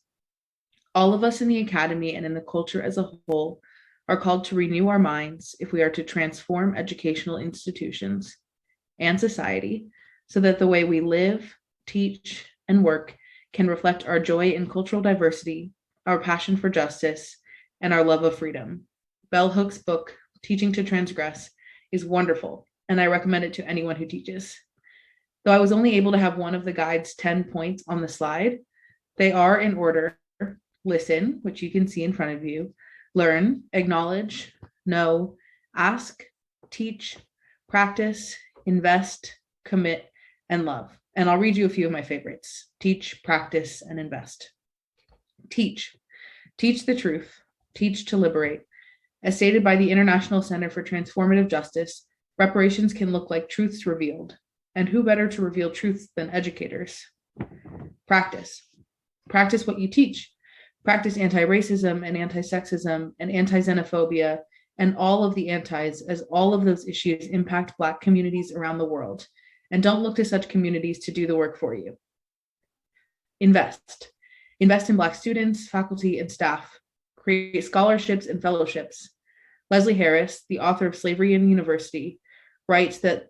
All of us in the academy and in the culture as a whole are called to renew our minds if we are to transform educational institutions and society so that the way we live, teach, and work can reflect our joy in cultural diversity, our passion for justice, and our love of freedom. Bell Hooks' book, Teaching to Transgress, is wonderful, and I recommend it to anyone who teaches. Though I was only able to have one of the guide's 10 points on the slide, they are in order: listen, which you can see in front of you, learn, acknowledge, know, ask, teach, practice, invest, commit, and love. And I'll read you a few of my favorites: teach, practice, and invest. Teach. Teach the truth. Teach to liberate. As stated by the International Center for Transformative Justice, reparations can look like truths revealed. And who better to reveal truths than educators? Practice. Practice what you teach. Practice anti-racism and anti-sexism and anti-xenophobia and all of the antis, as all of those issues impact Black communities around the world. And don't look to such communities to do the work for you. Invest. Invest in Black students, faculty, and staff. Create scholarships and fellowships. Leslie Harris, the author of Slavery in University, writes that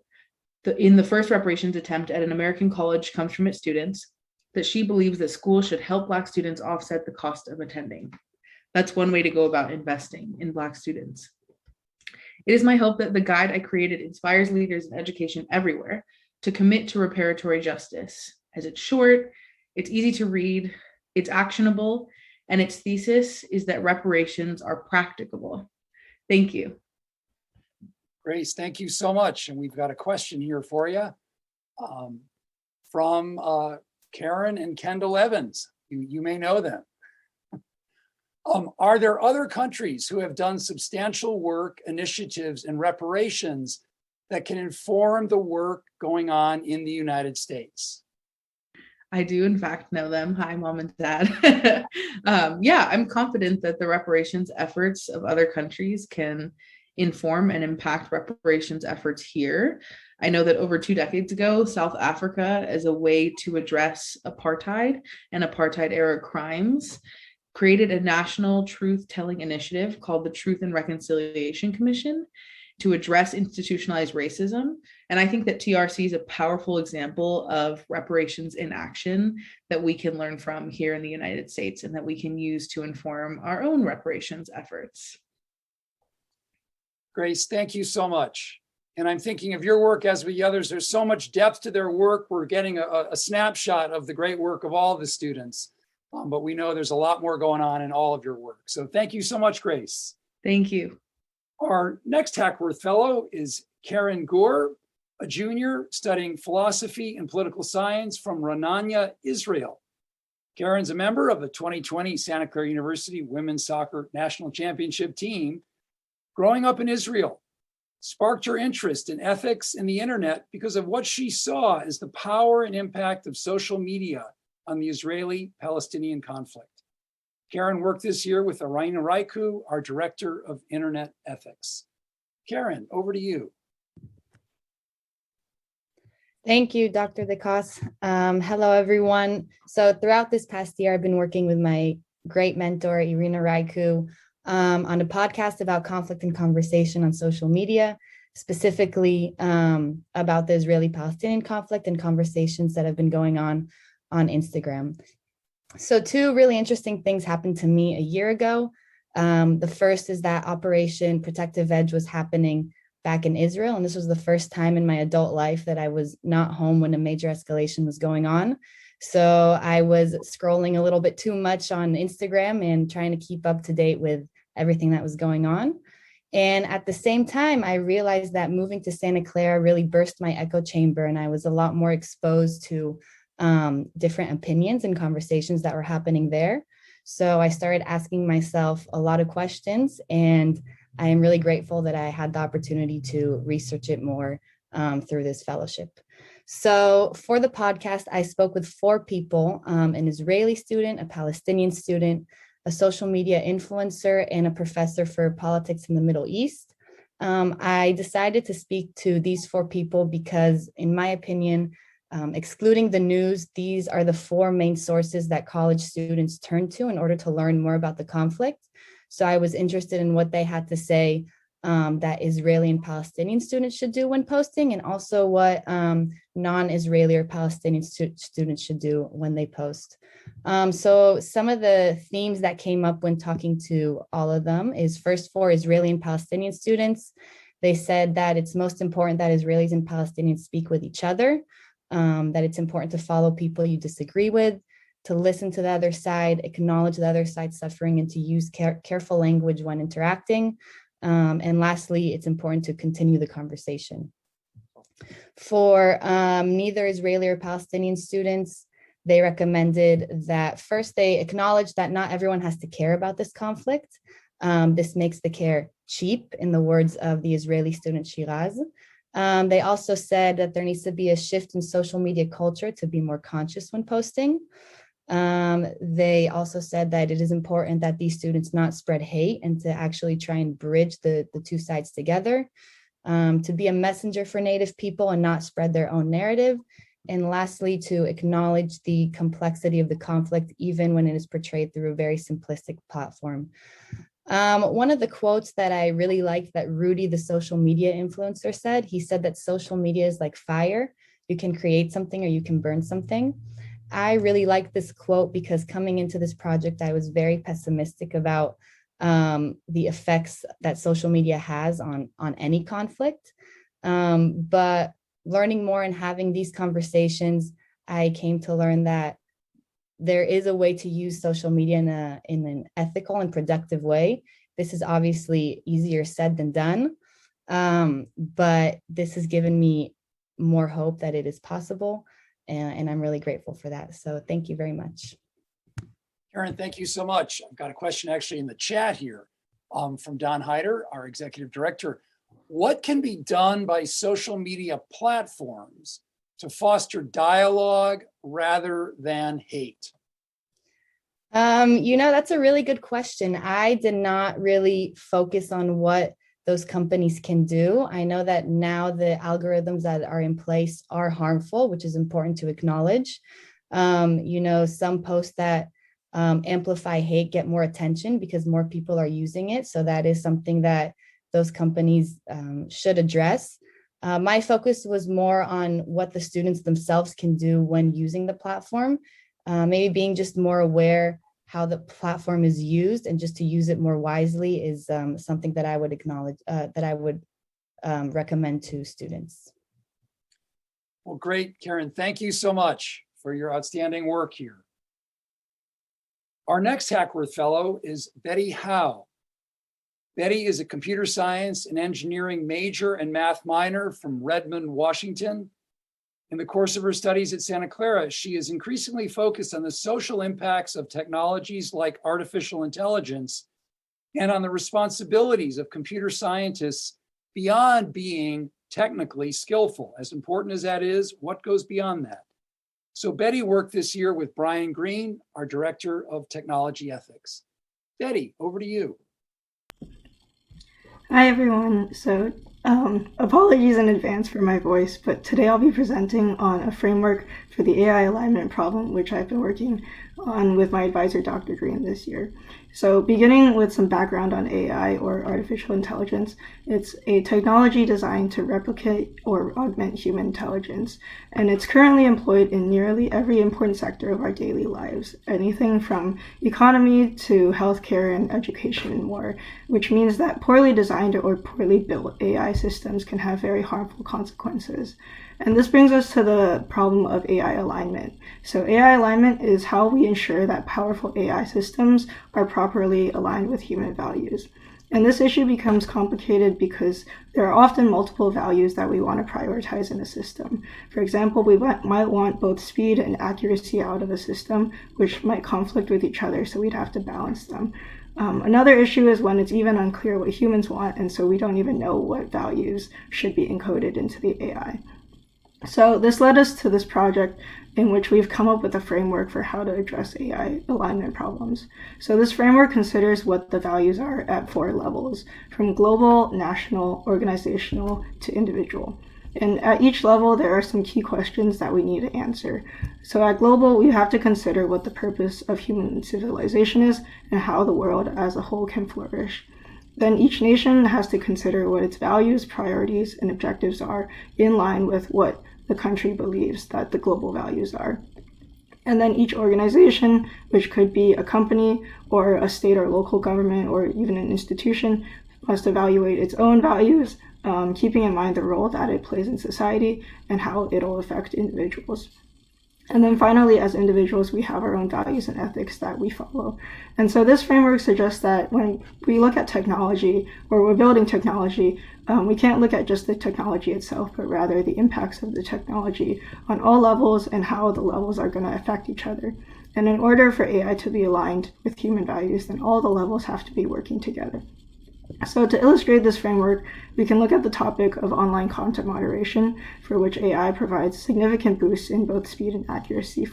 in the first reparations attempt at an American college comes from its students, that she believes that schools should help Black students offset the cost of attending. That's one way to go about investing in Black students. It is my hope that the guide I created inspires leaders in education everywhere to commit to reparatory justice, as it's short, it's easy to read, it's actionable, and its thesis is that reparations are practicable. Thank you. Grace, thank you so much. And we've got a question here for you from Karen and Kendall Evans. You may know them. Are there other countries who have done substantial work, initiatives, and reparations that can inform the work going on in the United States? I do, in fact, know them. Hi, Mom and Dad. Yeah, I'm confident that the reparations efforts of other countries can inform and impact reparations efforts here. I know that over 2 decades ago, South Africa, as a way to address apartheid and apartheid era crimes, created a national truth-telling initiative called the Truth and Reconciliation Commission to address institutionalized racism. And I think that TRC is a powerful example of reparations in action that we can learn from here in the United States and that we can use to inform our own reparations efforts. Grace, thank you so much. And I'm thinking of your work as with the others. There's so much depth to their work. We're getting a snapshot of the great work of all the students, but we know there's a lot more going on in all of your work. So thank you so much, Grace. Thank you. Our next Hackworth Fellow is Keren Goor, a junior studying philosophy and political science from Ra'anana, Israel. Keren's a member of the 2020 Santa Clara University Women's Soccer National Championship team. Growing up in Israel sparked her interest in ethics and the internet because of what she saw as the power and impact of social media on the Israeli-Palestinian conflict. Keren worked this year with Irina Raiku, our Director of Internet Ethics. Keren, over to you. Thank you, Dr. DeCos. Hello, everyone. So throughout this past year, I've been working with my great mentor, Irina Raiku, on a podcast about conflict and conversation on social media, specifically about the Israeli-Palestinian conflict and conversations that have been going on Instagram. So two really interesting things happened to me a year ago. The first is that Operation Protective Edge was happening back in Israel. And this was the first time in my adult life that I was not home when a major escalation was going on. So I was scrolling a little bit too much on Instagram and trying to keep up to date with everything that was going on. And at the same time, I realized that moving to Santa Clara really burst my echo chamber, and I was a lot more exposed to different opinions and conversations that were happening there. So I started asking myself a lot of questions, and I am really grateful that I had the opportunity to research it more through this fellowship. So for the podcast, I spoke with 4 people, an Israeli student, a Palestinian student, a social media influencer, and a professor for politics in the Middle East. I decided to speak to these 4 people because, in my opinion, excluding the news, these are the 4 main sources that college students turn to in order to learn more about the conflict. So I was interested in what they had to say that Israeli and Palestinian students should do when posting, and also what non-Israeli or Palestinian students should do when they post. So some of the themes that came up when talking to all of them is, first, for Israeli and Palestinian students, they said that it's most important that Israelis and Palestinians speak with each other, that it's important to follow people you disagree with, to listen to the other side, acknowledge the other side's suffering, and to use careful language when interacting. And lastly, it's important to continue the conversation. For neither Israeli or Palestinian students, they recommended that first they acknowledge that not everyone has to care about this conflict. This makes the care cheap, in the words of the Israeli student Shiraz. They also said that there needs to be a shift in social media culture to be more conscious when posting. They also said that it is important that these students not spread hate and to actually try and bridge the 2 sides together, to be a messenger for Native people and not spread their own narrative. And lastly, to acknowledge the complexity of the conflict, even when it is portrayed through a very simplistic platform. One of the quotes that I really liked that Rudy, the social media influencer, said, he said that social media is like fire. You can create something or you can burn something. I really like this quote because coming into this project, I was very pessimistic about the effects that social media has on any conflict. But learning more and having these conversations, I came to learn that there is a way to use social media in an ethical and productive way. This is obviously easier said than done, but this has given me more hope that it is possible, and I'm really grateful for that. So thank you very much. Keren, thank you so much. I've got a question actually in the chat here from Don Hyder, our executive director. What can be done by social media platforms to foster dialogue rather than hate? That's a really good question. I did not really focus on what those companies can do. I know that now the algorithms that are in place are harmful, which is important to acknowledge. Some posts that amplify hate get more attention because more people are using it. So that is something that those companies should address. My focus was more on what the students themselves can do when using the platform, maybe being just more aware how the platform is used, and just to use it more wisely is something that I would acknowledge, that I would recommend to students. Well, great, Keren. Thank you so much for your outstanding work here. Our next Hackworth Fellow is Betty Howe. Betty is a computer science and engineering major and math minor from Redmond, Washington. In the course of her studies at Santa Clara, she is increasingly focused on the social impacts of technologies like artificial intelligence and on the responsibilities of computer scientists beyond being technically skillful. As important as that is, what goes beyond that? So Betty worked this year with Brian Green, our Director of Technology Ethics. Betty, over to you. Hi, everyone. So apologies in advance for my voice, but today I'll be presenting on a framework for the AI alignment problem, which I've been working on with my advisor, Dr. Green, this year. So beginning with some background on AI, or artificial intelligence, it's a technology designed to replicate or augment human intelligence, and it's currently employed in nearly every important sector of our daily lives, anything from economy to healthcare and education and more, which means that poorly designed or poorly built AI systems can have very harmful consequences. And this brings us to the problem of AI alignment. So AI alignment is how we ensure that powerful AI systems are properly aligned with human values. And this issue becomes complicated because there are often multiple values that we want to prioritize in a system. For example, we might want both speed and accuracy out of a system, which might conflict with each other, so we'd have to balance them. Another issue is when it's even unclear what humans want, and so we don't even know what values should be encoded into the AI. So this led us to this project in which we've come up with a framework for how to address AI alignment problems. So this framework considers what the values are at 4 levels, from global, national, organizational, to individual. And at each level, there are some key questions that we need to answer. So at global, we have to consider what the purpose of human civilization is and how the world as a whole can flourish. Then each nation has to consider what its values, priorities, and objectives are in line with what the country believes that the global values are. And then each organization, which could be a company or a state or local government or even an institution, must evaluate its own values, keeping in mind the role that it plays in society and how it'll affect individuals. And then finally, as individuals, we have our own values and ethics that we follow. And so this framework suggests that when we look at technology, or we're building technology, we can't look at just the technology itself, but rather the impacts of the technology on all levels and how the levels are going to affect each other. And in order for AI to be aligned with human values, then all the levels have to be working together. So to illustrate this framework, we can look at the topic of online content moderation, for which AI provides significant boosts in both speed and accuracy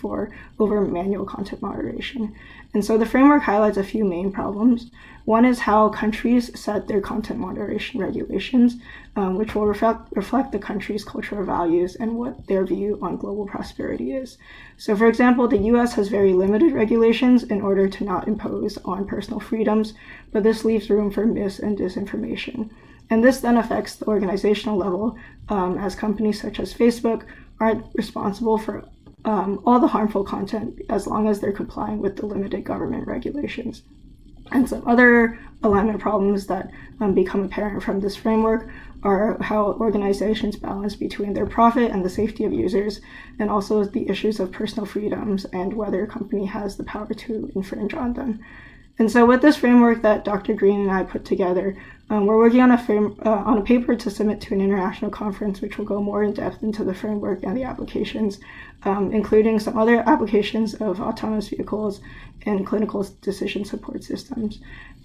over manual content moderation. And so the framework highlights a few main problems. One is how countries set their content moderation regulations, which will reflect the country's cultural values and what their view on global prosperity is. So for example, the US has very limited regulations in order to not impose on personal freedoms, but this leaves room for mis and disinformation. And this then affects the organizational level, as companies such as Facebook aren't responsible for all the harmful content as long as they're complying with the limited government regulations. And some other alignment problems that become apparent from this framework are how organizations balance between their profit and the safety of users, and also the issues of personal freedoms and whether a company has the power to infringe on them. And so with this framework that Dr. Green and I put together, we're working on a paper to submit to an international conference, which will go more in depth into the framework and the applications, including some other applications of autonomous vehicles and clinical decision support systems.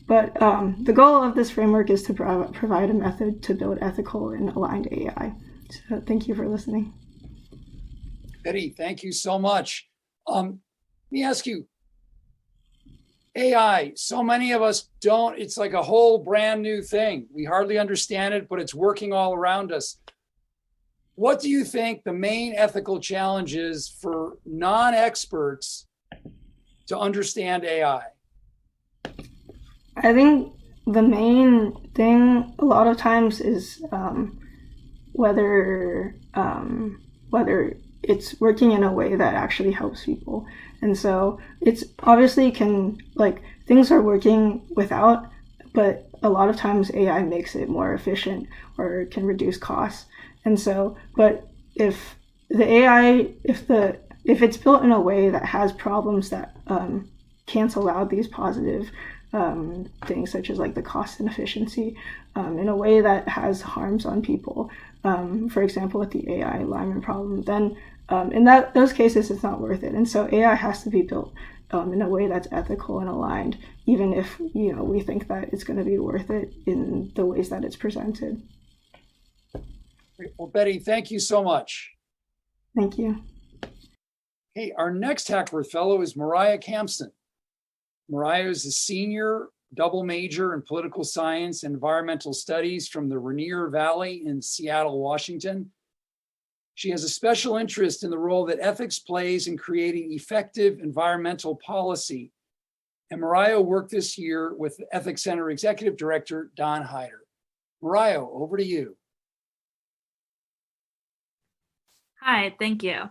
But the goal of this framework is to provide a method to build ethical and aligned AI. So thank you for listening. Betty, thank you so much. Let me ask you, AI, so many of us don't, it's like a whole brand new thing. We hardly understand it, but it's working all around us. What do you think the main ethical challenge is for non-experts to understand AI? I think the main thing a lot of times is whether it's working in a way that actually helps people. And so it's obviously things are working without, but a lot of times AI makes it more efficient or can reduce costs. And so, but if the AI, if it's built in a way that has problems that cancel out these positive things such as like the cost and efficiency in a way that has harms on people, for example, with the AI alignment problem, then in those cases, it's not worth it. And so AI has to be built in a way that's ethical and aligned, even if we think that it's going to be worth it in the ways that it's presented. Well, Betty, thank you so much. Thank you. Hey, our next Hackworth Fellow is Morayo Kamson. Morayo is a senior double major in political science and environmental studies from the Rainier Valley in Seattle, Washington. She has a special interest in the role that ethics plays in creating effective environmental policy. And Morayo worked this year with the Ethics Center Executive Director, Don Hyder. Morayo, over to you. Hi, thank you.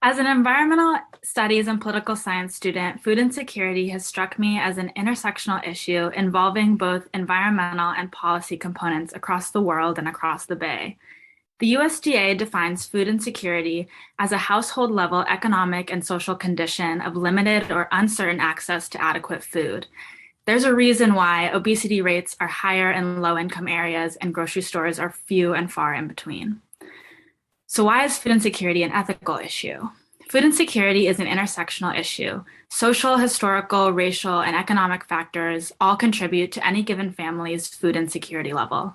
As an environmental studies and political science student, food insecurity has struck me as an intersectional issue involving both environmental and policy components across the world and across the Bay. The USDA defines food insecurity as a household-level economic and social condition of limited or uncertain access to adequate food. There's a reason why obesity rates are higher in low-income areas and grocery stores are few and far in between. So why is food insecurity an ethical issue? Food insecurity is an intersectional issue. Social, historical, racial, and economic factors all contribute to any given family's food insecurity level.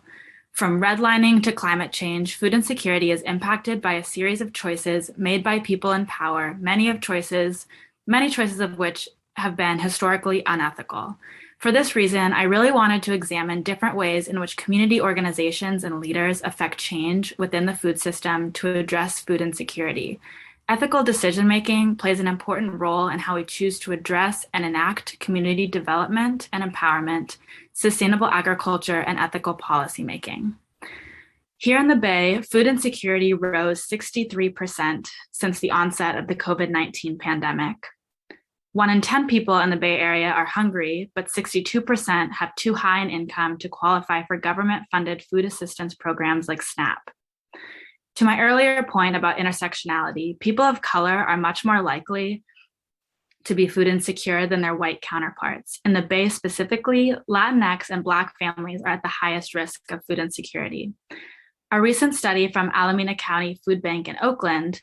From redlining to climate change, food insecurity is impacted by a series of choices made by people in power, many choices of which have been historically unethical. For this reason, I really wanted to examine different ways in which community organizations and leaders affect change within the food system to address food insecurity. Ethical decision-making plays an important role in how we choose to address and enact community development and empowerment, sustainable agriculture, and ethical policymaking. Here in the Bay, food insecurity rose 63% since the onset of the COVID-19 pandemic. 1 in 10 people in the Bay Area are hungry, but 62% have too high an income to qualify for government-funded food assistance programs like SNAP. To my earlier point about intersectionality, people of color are much more likely to be food insecure than their white counterparts. In the Bay specifically, Latinx and Black families are at the highest risk of food insecurity. A recent study from Alameda County Food Bank in Oakland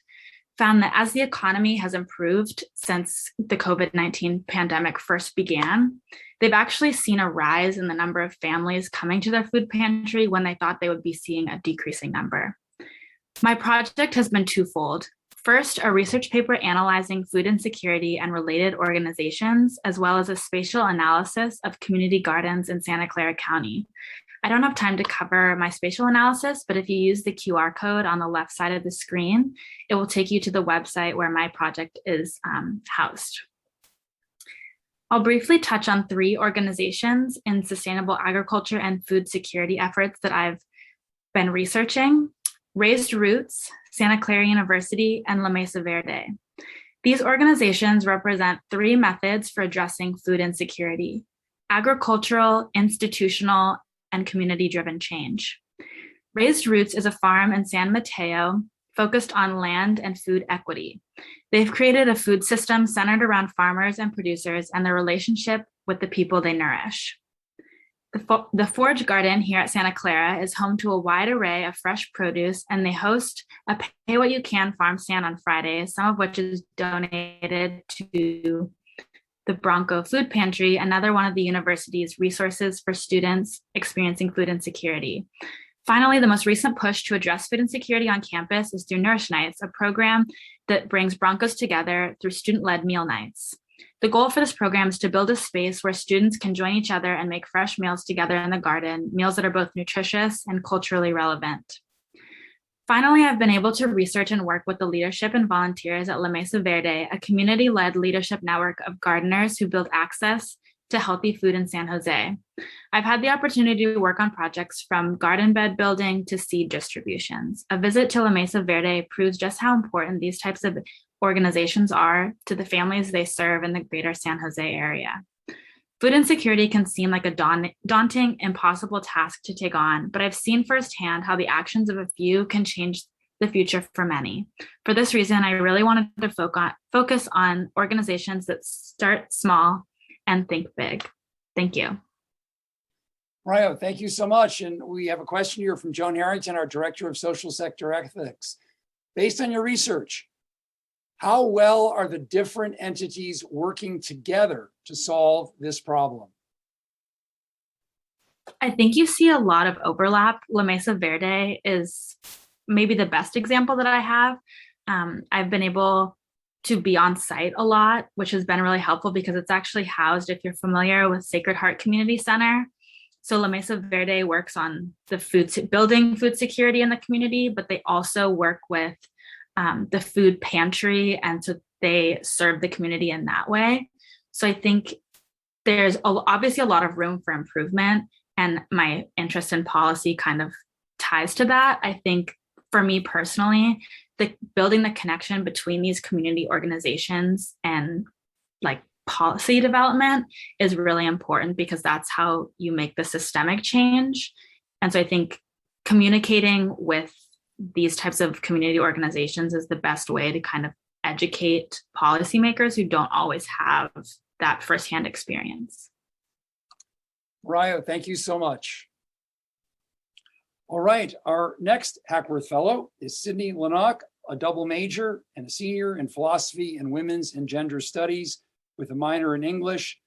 found that as the economy has improved since the COVID-19 pandemic first began, they've actually seen a rise in the number of families coming to their food pantry when they thought they would be seeing a decreasing number. My project has been twofold. First, a research paper analyzing food insecurity and related organizations, as well as a spatial analysis of community gardens in Santa Clara County. I don't have time to cover my spatial analysis, but if you use the QR code on the left side of the screen, it will take you to the website where my project is housed. I'll briefly touch on 3 organizations in sustainable agriculture and food security efforts that I've been researching: Raised Roots, Santa Clara University, and La Mesa Verde. These organizations represent 3 methods for addressing food insecurity: agricultural, institutional, and community-driven change. Raised Roots is a farm in San Mateo focused on land and food equity. They've created a food system centered around farmers and producers and their relationship with the people they nourish. The Forage Garden here at Santa Clara is home to a wide array of fresh produce, and they host a Pay What You Can farm stand on Fridays, some of which is donated to the Bronco Food Pantry, another one of the university's resources for students experiencing food insecurity. Finally, the most recent push to address food insecurity on campus is through Nourish Nights, a program that brings Broncos together through student-led meal nights. The goal for this program is to build a space where students can join each other and make fresh meals together in the garden, meals that are both nutritious and culturally relevant. Finally, I've been able to research and work with the leadership and volunteers at La Mesa Verde, a community-led leadership network of gardeners who build access to healthy food in San Jose. I've had the opportunity to work on projects from garden bed building to seed distributions. A visit to La Mesa Verde proves just how important these types of organizations are to the families they serve in the greater San Jose area. Food insecurity can seem like a daunting, impossible task to take on, but I've seen firsthand how the actions of a few can change the future for many. For this reason, I really wanted to focus on organizations that start small and think big. Thank you. Morayo, thank you so much. And we have a question here from Joan Harrington, our Director of Social Sector Ethics. Based on your research, how well are the different entities working together to solve this problem? I think you see a lot of overlap. La Mesa Verde is maybe the best example that I have. I've been able to be on site a lot, which has been really helpful because it's actually housed, if you're familiar with Sacred Heart Community Center. So La Mesa Verde works on the building food security in the community, but they also work with the food pantry, and so they serve the community in that way. So I think there's obviously a lot of room for improvement, and my interest in policy kind of ties to that. I think for me personally, building the connection between these community organizations and like policy development is really important because that's how you make the systemic change. And so I think communicating with these types of community organizations is the best way to kind of educate policymakers who don't always have that firsthand experience. Morayo, thank you so much. All right, our next Hackworth Fellow is Sydney Lenoch, a double major and a senior in philosophy and women's and gender studies with a minor in English,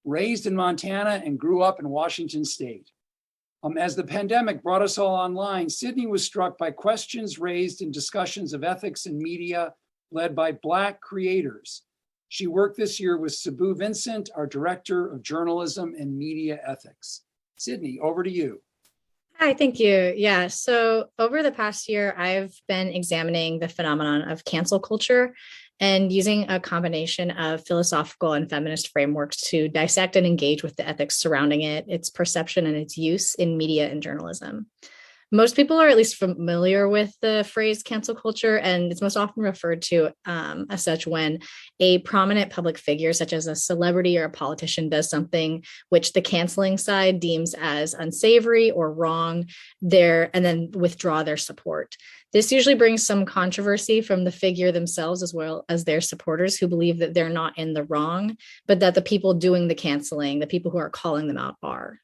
raised in Montana and grew up in Washington State. As the pandemic brought us all online, Sydney was struck by questions raised in discussions of ethics in media led by Black creators. She worked this year with Sabu Vincent, our Director of Journalism and Media Ethics. Sydney, over to you. Hi, thank you. Yeah, so over the past year, I've been examining the phenomenon of cancel culture and using a combination of philosophical and feminist frameworks to dissect and engage with the ethics surrounding it, its perception and its use in media and journalism. Most people are at least familiar with the phrase cancel culture, and it's most often referred to as such when a prominent public figure, such as a celebrity or a politician, does something which the canceling side deems as unsavory or wrong, and then withdraw their support. This usually brings some controversy from the figure themselves as well as their supporters who believe that they're not in the wrong, but that the people doing the canceling, the people who are calling them out, are.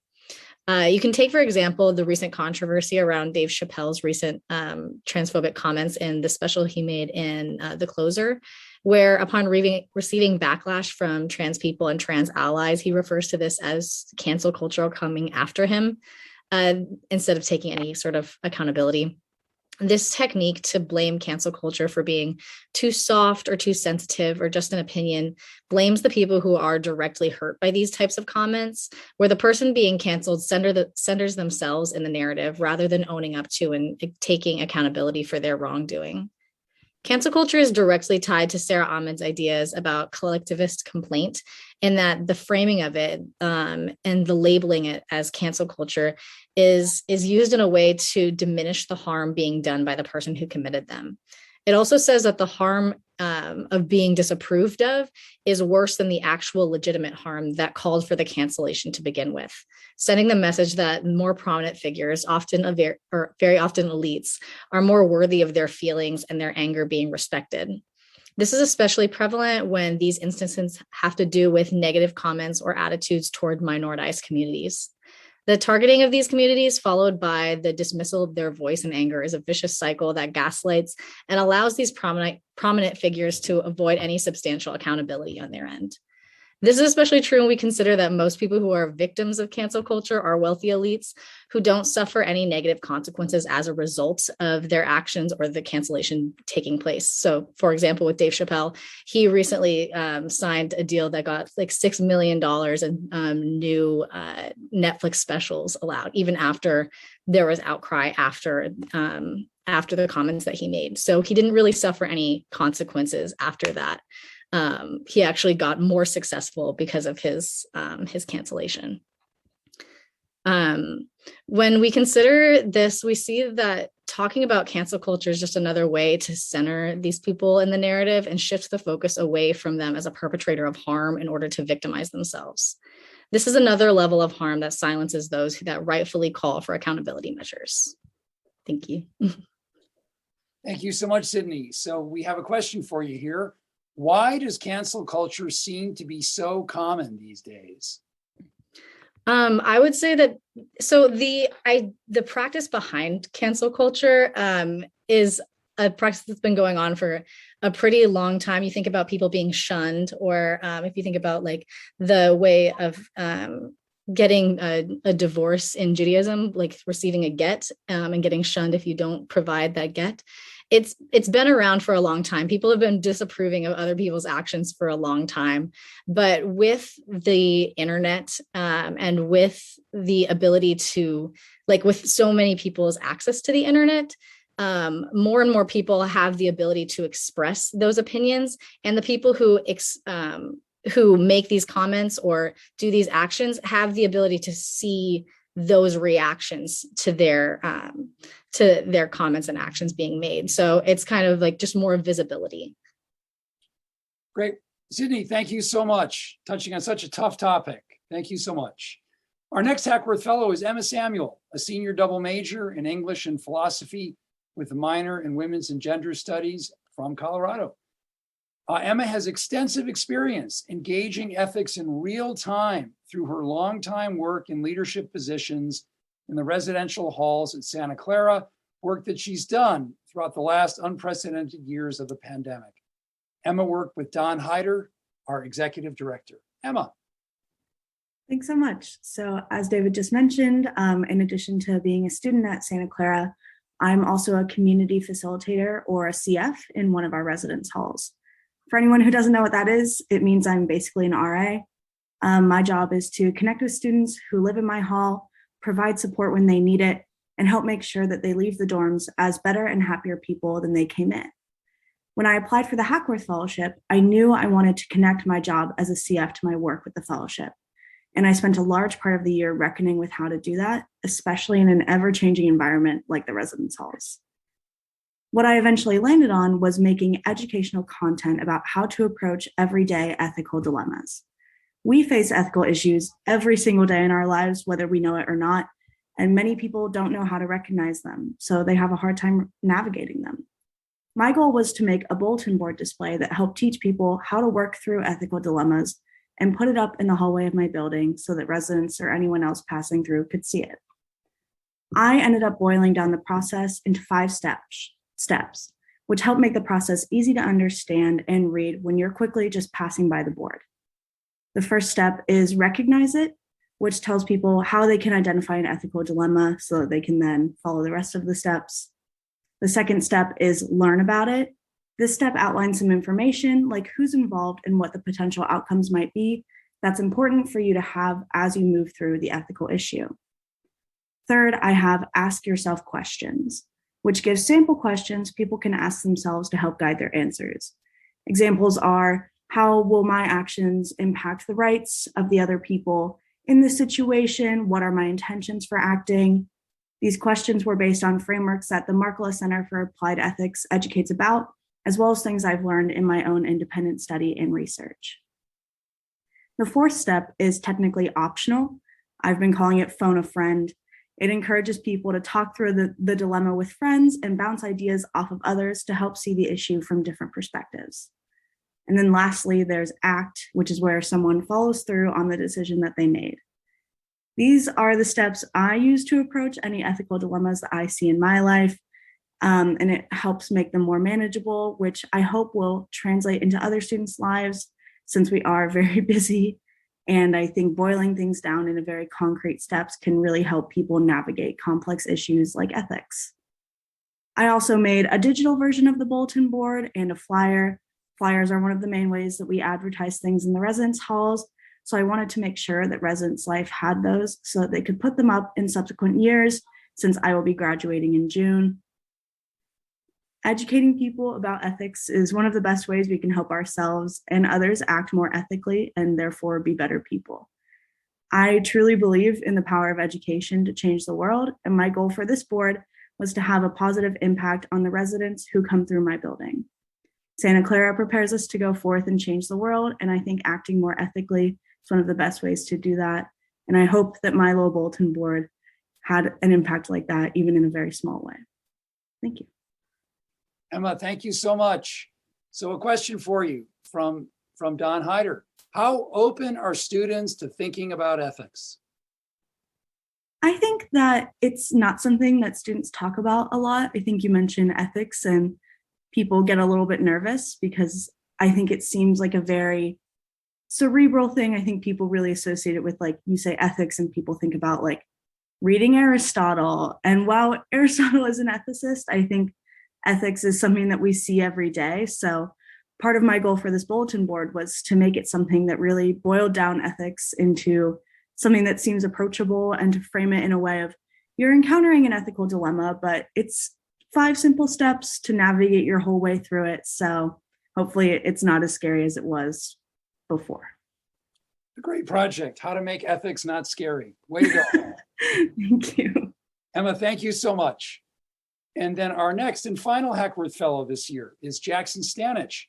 You can take, for example, the recent controversy around Dave Chappelle's recent transphobic comments in the special he made in The Closer, where upon receiving backlash from trans people and trans allies, he refers to this as cancel culture coming after him instead of taking any sort of accountability. This technique to blame cancel culture for being too soft or too sensitive or just an opinion blames the people who are directly hurt by these types of comments, where the person being canceled centers themselves in the narrative rather than owning up to and taking accountability for their wrongdoing. Cancel culture is directly tied to Sarah Ahmed's ideas about collectivist complaint, in that the framing of it and the labeling it as cancel culture is used in a way to diminish the harm being done by the person who committed them. It also says that the harm of being disapproved of is worse than the actual legitimate harm that called for the cancellation to begin with, sending the message that more prominent figures, very often elites, are more worthy of their feelings and their anger being respected. This is especially prevalent when these instances have to do with negative comments or attitudes toward minoritized communities. The targeting of these communities, followed by the dismissal of their voice and anger, is a vicious cycle that gaslights and allows these prominent figures to avoid any substantial accountability on their end. This is especially true when we consider that most people who are victims of cancel culture are wealthy elites who don't suffer any negative consequences as a result of their actions or the cancellation taking place. So, for example, with Dave Chappelle, he recently signed a deal that got like $6 million in new Netflix specials allowed, even after there was outcry after after the comments that he made. So he didn't really suffer any consequences after that. He actually got more successful because of his cancellation. When we consider this, we see that talking about cancel culture is just another way to center these people in the narrative and shift the focus away from them as a perpetrator of harm in order to victimize themselves. This is another level of harm that silences those that rightfully call for accountability measures. Thank you. Thank you so much, Sydney. So we have a question for you here. Why does cancel culture seem to be so common these days? I would say that, so the practice behind cancel culture is a practice that's been going on for a pretty long time. You think about people being shunned, or if you think about like the way of getting a divorce in Judaism, like receiving a get and getting shunned if you don't provide that get. It's been around for a long time. People have been disapproving of other people's actions for a long time. But with the internet and with the ability to, like with so many people's access to the internet, more and more people have the ability to express those opinions. And the people who make these comments or do these actions have the ability to see those reactions to their comments and actions being made. So it's kind of like just more visibility. Great. Sydney, thank you so much. Touching on such a tough topic. Thank you so much. Our next Hackworth Fellow is Emma Samuel, a senior double major in English and philosophy with a minor in women's and gender studies from Colorado. Emma has extensive experience engaging ethics in real time through her longtime work in leadership positions in the residential halls at Santa Clara, work that she's done throughout the last unprecedented years of the pandemic. Emma worked with Don Hyder, our executive director. Emma. Thanks so much. So as David just mentioned, in addition to being a student at Santa Clara, I'm also a community facilitator, or a CF, in one of our residence halls. For anyone who doesn't know what that is, it means I'm basically an RA. My job is to connect with students who live in my hall, provide support when they need it, and help make sure that they leave the dorms as better and happier people than they came in. When I applied for the Hackworth Fellowship, I knew I wanted to connect my job as a CF to my work with the fellowship. And I spent a large part of the year reckoning with how to do that, especially in an ever-changing environment like the residence halls. What I eventually landed on was making educational content about how to approach everyday ethical dilemmas. We face ethical issues every single day in our lives, whether we know it or not, and many people don't know how to recognize them, so they have a hard time navigating them. My goal was to make a bulletin board display that helped teach people how to work through ethical dilemmas and put it up in the hallway of my building so that residents or anyone else passing through could see it. I ended up boiling down the process into 5 steps, which help make the process easy to understand and read when you're quickly just passing by the board. The first step is recognize it, which tells people how they can identify an ethical dilemma so that they can then follow the rest of the steps. The second step is learn about it. This step outlines some information like who's involved and what the potential outcomes might be that's important for you to have as you move through the ethical issue. Third, I have ask yourself questions, which gives sample questions people can ask themselves to help guide their answers. Examples are, how will my actions impact the rights of the other people in this situation? What are my intentions for acting? These questions were based on frameworks that the Markkula Center for Applied Ethics educates about, as well as things I've learned in my own independent study and research. The fourth step is technically optional. I've been calling it phone a friend. It encourages people to talk through the dilemma with friends and bounce ideas off of others to help see the issue from different perspectives. And then lastly, there's act, which is where someone follows through on the decision that they made. These are the steps I use to approach any ethical dilemmas that I see in my life. And it helps make them more manageable, which I hope will translate into other students' lives since we are very busy. And I think boiling things down into very concrete steps can really help people navigate complex issues like ethics. I also made a digital version of the bulletin board and a flyer. Flyers are one of the main ways that we advertise things in the residence halls. So I wanted to make sure that Residence Life had those so that they could put them up in subsequent years since I will be graduating in June. Educating people about ethics is one of the best ways we can help ourselves and others act more ethically and therefore be better people. I truly believe in the power of education to change the world, and my goal for this board was to have a positive impact on the residents who come through my building. Santa Clara prepares us to go forth and change the world, and I think acting more ethically is one of the best ways to do that. And I hope that my little bulletin board had an impact like that, even in a very small way. Thank you. Emma, thank you so much. So a question for you from Don Hyder. How open are students to thinking about ethics? I think that it's not something that students talk about a lot. I think you mentioned ethics and people get a little bit nervous because I think it seems like a very cerebral thing. I think people really associate it with, like, you say ethics and people think about like reading Aristotle. And while Aristotle is an ethicist, I think ethics is something that we see every day. So part of my goal for this bulletin board was to make it something that really boiled down ethics into something that seems approachable and to frame it in a way of you're encountering an ethical dilemma, but it's 5 simple steps to navigate your whole way through it. So hopefully it's not as scary as it was before. A great project, how to make ethics not scary. Way to go. Thank you. Emma, thank you so much. And then our next and final Hackworth Fellow this year is Jackson Stanich,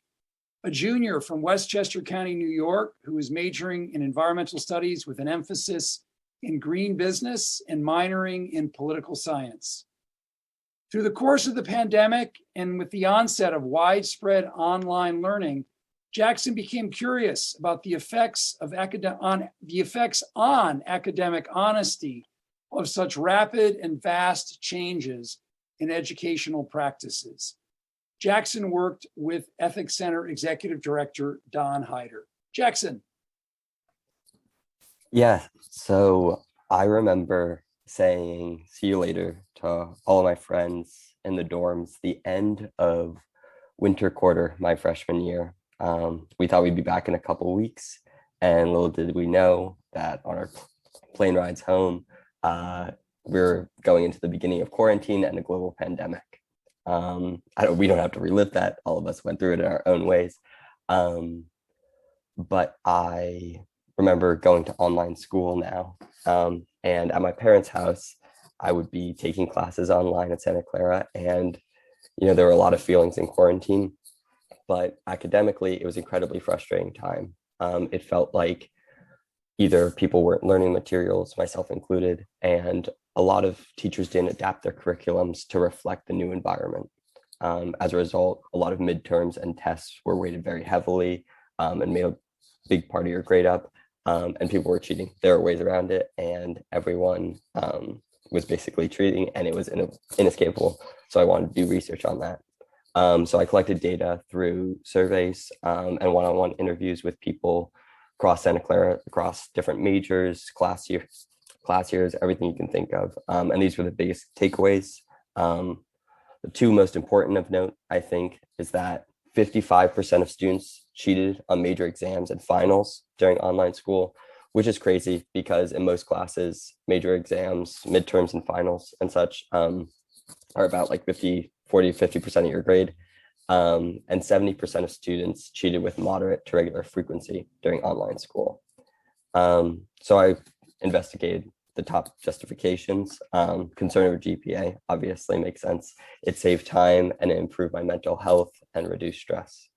a junior from Westchester County, New York, who is majoring in environmental studies with an emphasis in green business and minoring in political science. Through the course of the pandemic and with the onset of widespread online learning, Jackson became curious about the effects on academic honesty of such rapid and vast changes in educational practices. Jackson worked with Ethics Center Executive Director Don Hyder. Jackson. Yeah, so I remember saying, see you later to all of my friends in the dorms, the end of winter quarter, my freshman year. We thought we'd be back in a couple of weeks, and little did we know that on our plane rides home, we're going into the beginning of quarantine and a global pandemic. We don't have to relive that. All of us went through it in our own ways. But I remember going to online school now. And at my parents' house, I would be taking classes online at Santa Clara. And, there were a lot of feelings in quarantine, but academically, it was an incredibly frustrating time. It felt like either people weren't learning materials, myself included, and a lot of teachers didn't adapt their curriculums to reflect the new environment. As a result, a lot of midterms and tests were weighted very heavily and made a big part of your grade up, and people were cheating. There were ways around it, and everyone was basically cheating, and it was inescapable. So I wanted to do research on that. So I collected data through surveys and one-on-one interviews with people across Santa Clara, across different majors, class years, everything you can think of. And these were the biggest takeaways. The 2 most important of note, I think, is that 55% of students cheated on major exams and finals during online school, which is crazy because in most classes, major exams, midterms and finals and such are about like 50% of your grade. And 70% of students cheated with moderate to regular frequency during online school. So I investigated the top justifications. Concern over GPA obviously makes sense. It saved time and it improved my mental health and reduced stress.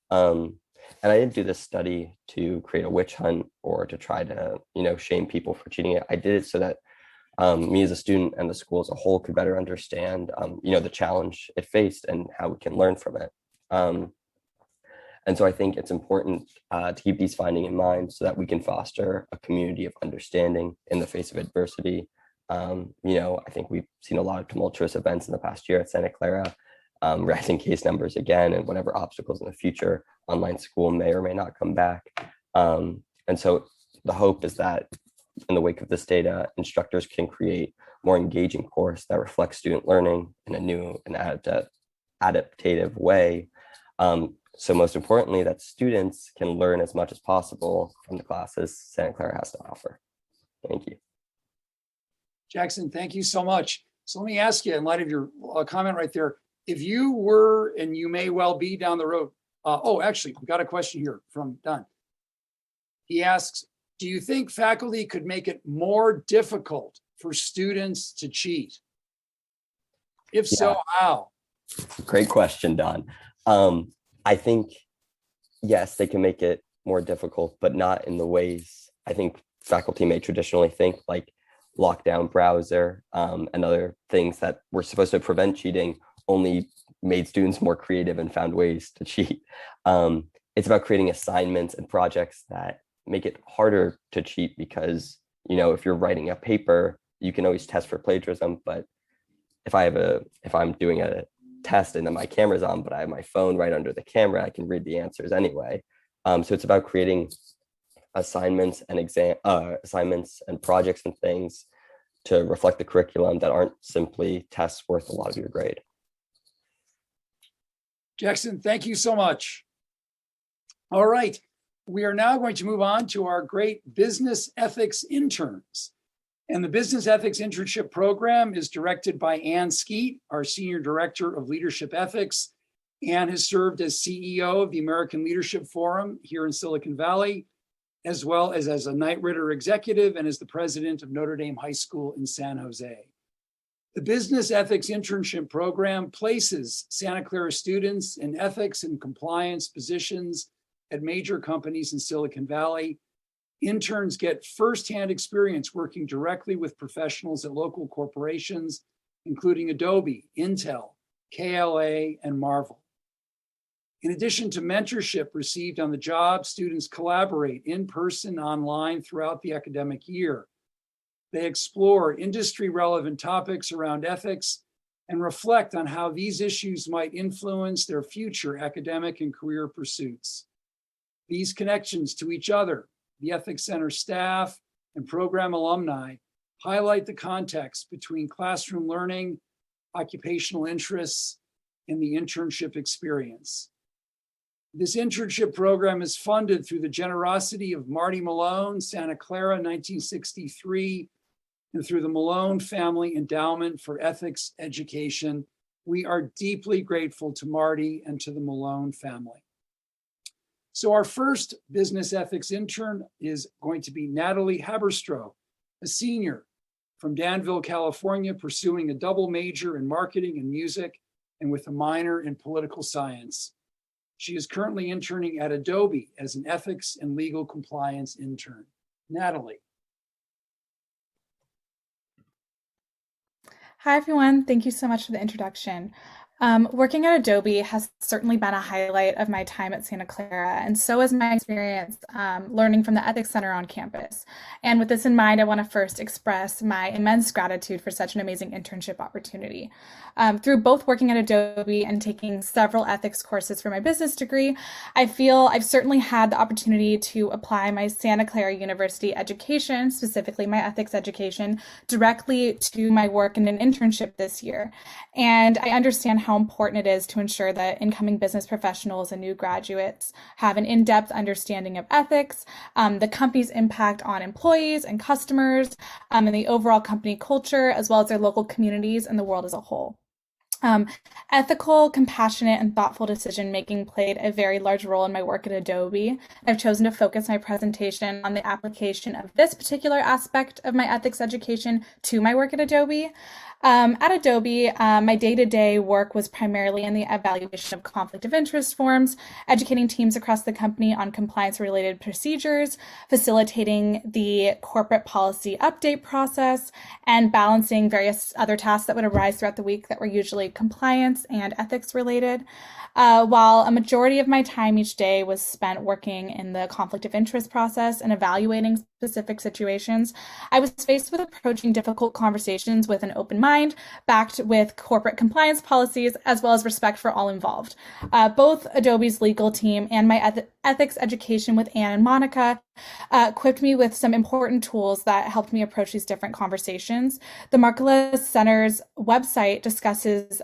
And I didn't do this study to create a witch hunt or to try to, shame people for cheating. I did it so that me as a student and the school as a whole could better understand, the challenge it faced and how we can learn from it. And so I think it's important to keep these findings in mind so that we can foster a community of understanding in the face of adversity. I think we've seen a lot of tumultuous events in the past year at Santa Clara, rising case numbers again, and whatever obstacles in the future, online school may or may not come back. And so the hope is that in the wake of this data, instructors can create more engaging course that reflects student learning in a new and adaptive way. So most importantly, that students can learn as much as possible from the classes Santa Clara has to offer. Thank you. Jackson, thank you so much. So let me ask you, in light of your comment right there, if you were, and you may well be down the road. Actually, we got a question here from Dunn. He asks, do you think faculty could make it more difficult for students to cheat? If so, how? Great question, Don. I think, yes, they can make it more difficult, but not in the ways I think faculty may traditionally think, like lockdown browser and other things that were supposed to prevent cheating only made students more creative and found ways to cheat. It's about creating assignments and projects that make it harder to cheat because, you know, if you're writing a paper, you can always test for plagiarism. But if I'm doing a test and then my camera's on, but I have my phone right under the camera, I can read the answers anyway. So it's about creating assignments and assignments and projects and things to reflect the curriculum that aren't simply tests worth a lot of your grade. Jackson, thank you so much. All right, we are now going to move on to our great business ethics interns. And the Business Ethics Internship Program is directed by Ann Skeet, our Senior Director of Leadership Ethics. Ann has served as CEO of the American Leadership Forum here in Silicon Valley, as well as a Knight Ridder executive and as the president of Notre Dame High School in San Jose. The Business Ethics Internship Program places Santa Clara students in ethics and compliance positions at major companies in Silicon Valley. Interns get firsthand experience working directly with professionals at local corporations, including Adobe, Intel, KLA, and Marvel. In addition to mentorship received on the job, students collaborate in person, online throughout the academic year. They explore industry-relevant topics around ethics and reflect on how these issues might influence their future academic and career pursuits. These connections to each other, the Ethics Center staff, and program alumni highlight the context between classroom learning, occupational interests, and the internship experience. This internship program is funded through the generosity of Marty Malone, Santa Clara, 1963, and through the Malone Family Endowment for Ethics Education. We are deeply grateful to Marty and to the Malone family. So our first business ethics intern is going to be Natalie Haberstroh, a senior from Danville, California, pursuing a double major in marketing and music and with a minor in political science. She is currently interning at Adobe as an ethics and legal compliance intern. Natalie. Hi, everyone. Thank you so much for the introduction. Working at Adobe has certainly been a highlight of my time at Santa Clara, and so is my experience learning from the Ethics Center on campus. And with this in mind, I want to first express my immense gratitude for such an amazing internship opportunity. Through both working at Adobe and taking several ethics courses for my business degree, I feel I've certainly had the opportunity to apply my Santa Clara University education, specifically my ethics education, directly to my work in an internship this year. And I understand how important it is to ensure that incoming business professionals and new graduates have an in-depth understanding of ethics, the company's impact on employees and customers, and the overall company culture, as well as their local communities and the world as a whole. Ethical, compassionate, and thoughtful decision-making played a very large role in my work at Adobe. I've chosen to focus my presentation on the application of this particular aspect of my ethics education to my work at Adobe. At Adobe, my day-to-day work was primarily in the evaluation of conflict of interest forms, educating teams across the company on compliance-related procedures, facilitating the corporate policy update process, and balancing various other tasks that would arise throughout the week that were usually compliance and ethics related. While a majority of my time each day was spent working in the conflict of interest process and evaluating specific situations, I was faced with approaching difficult conversations with an open mind, backed with corporate compliance policies, as well as respect for all involved. Both Adobe's legal team and my ethics education with Anne and Monica equipped me with some important tools that helped me approach these different conversations. The Markkula Center's website discusses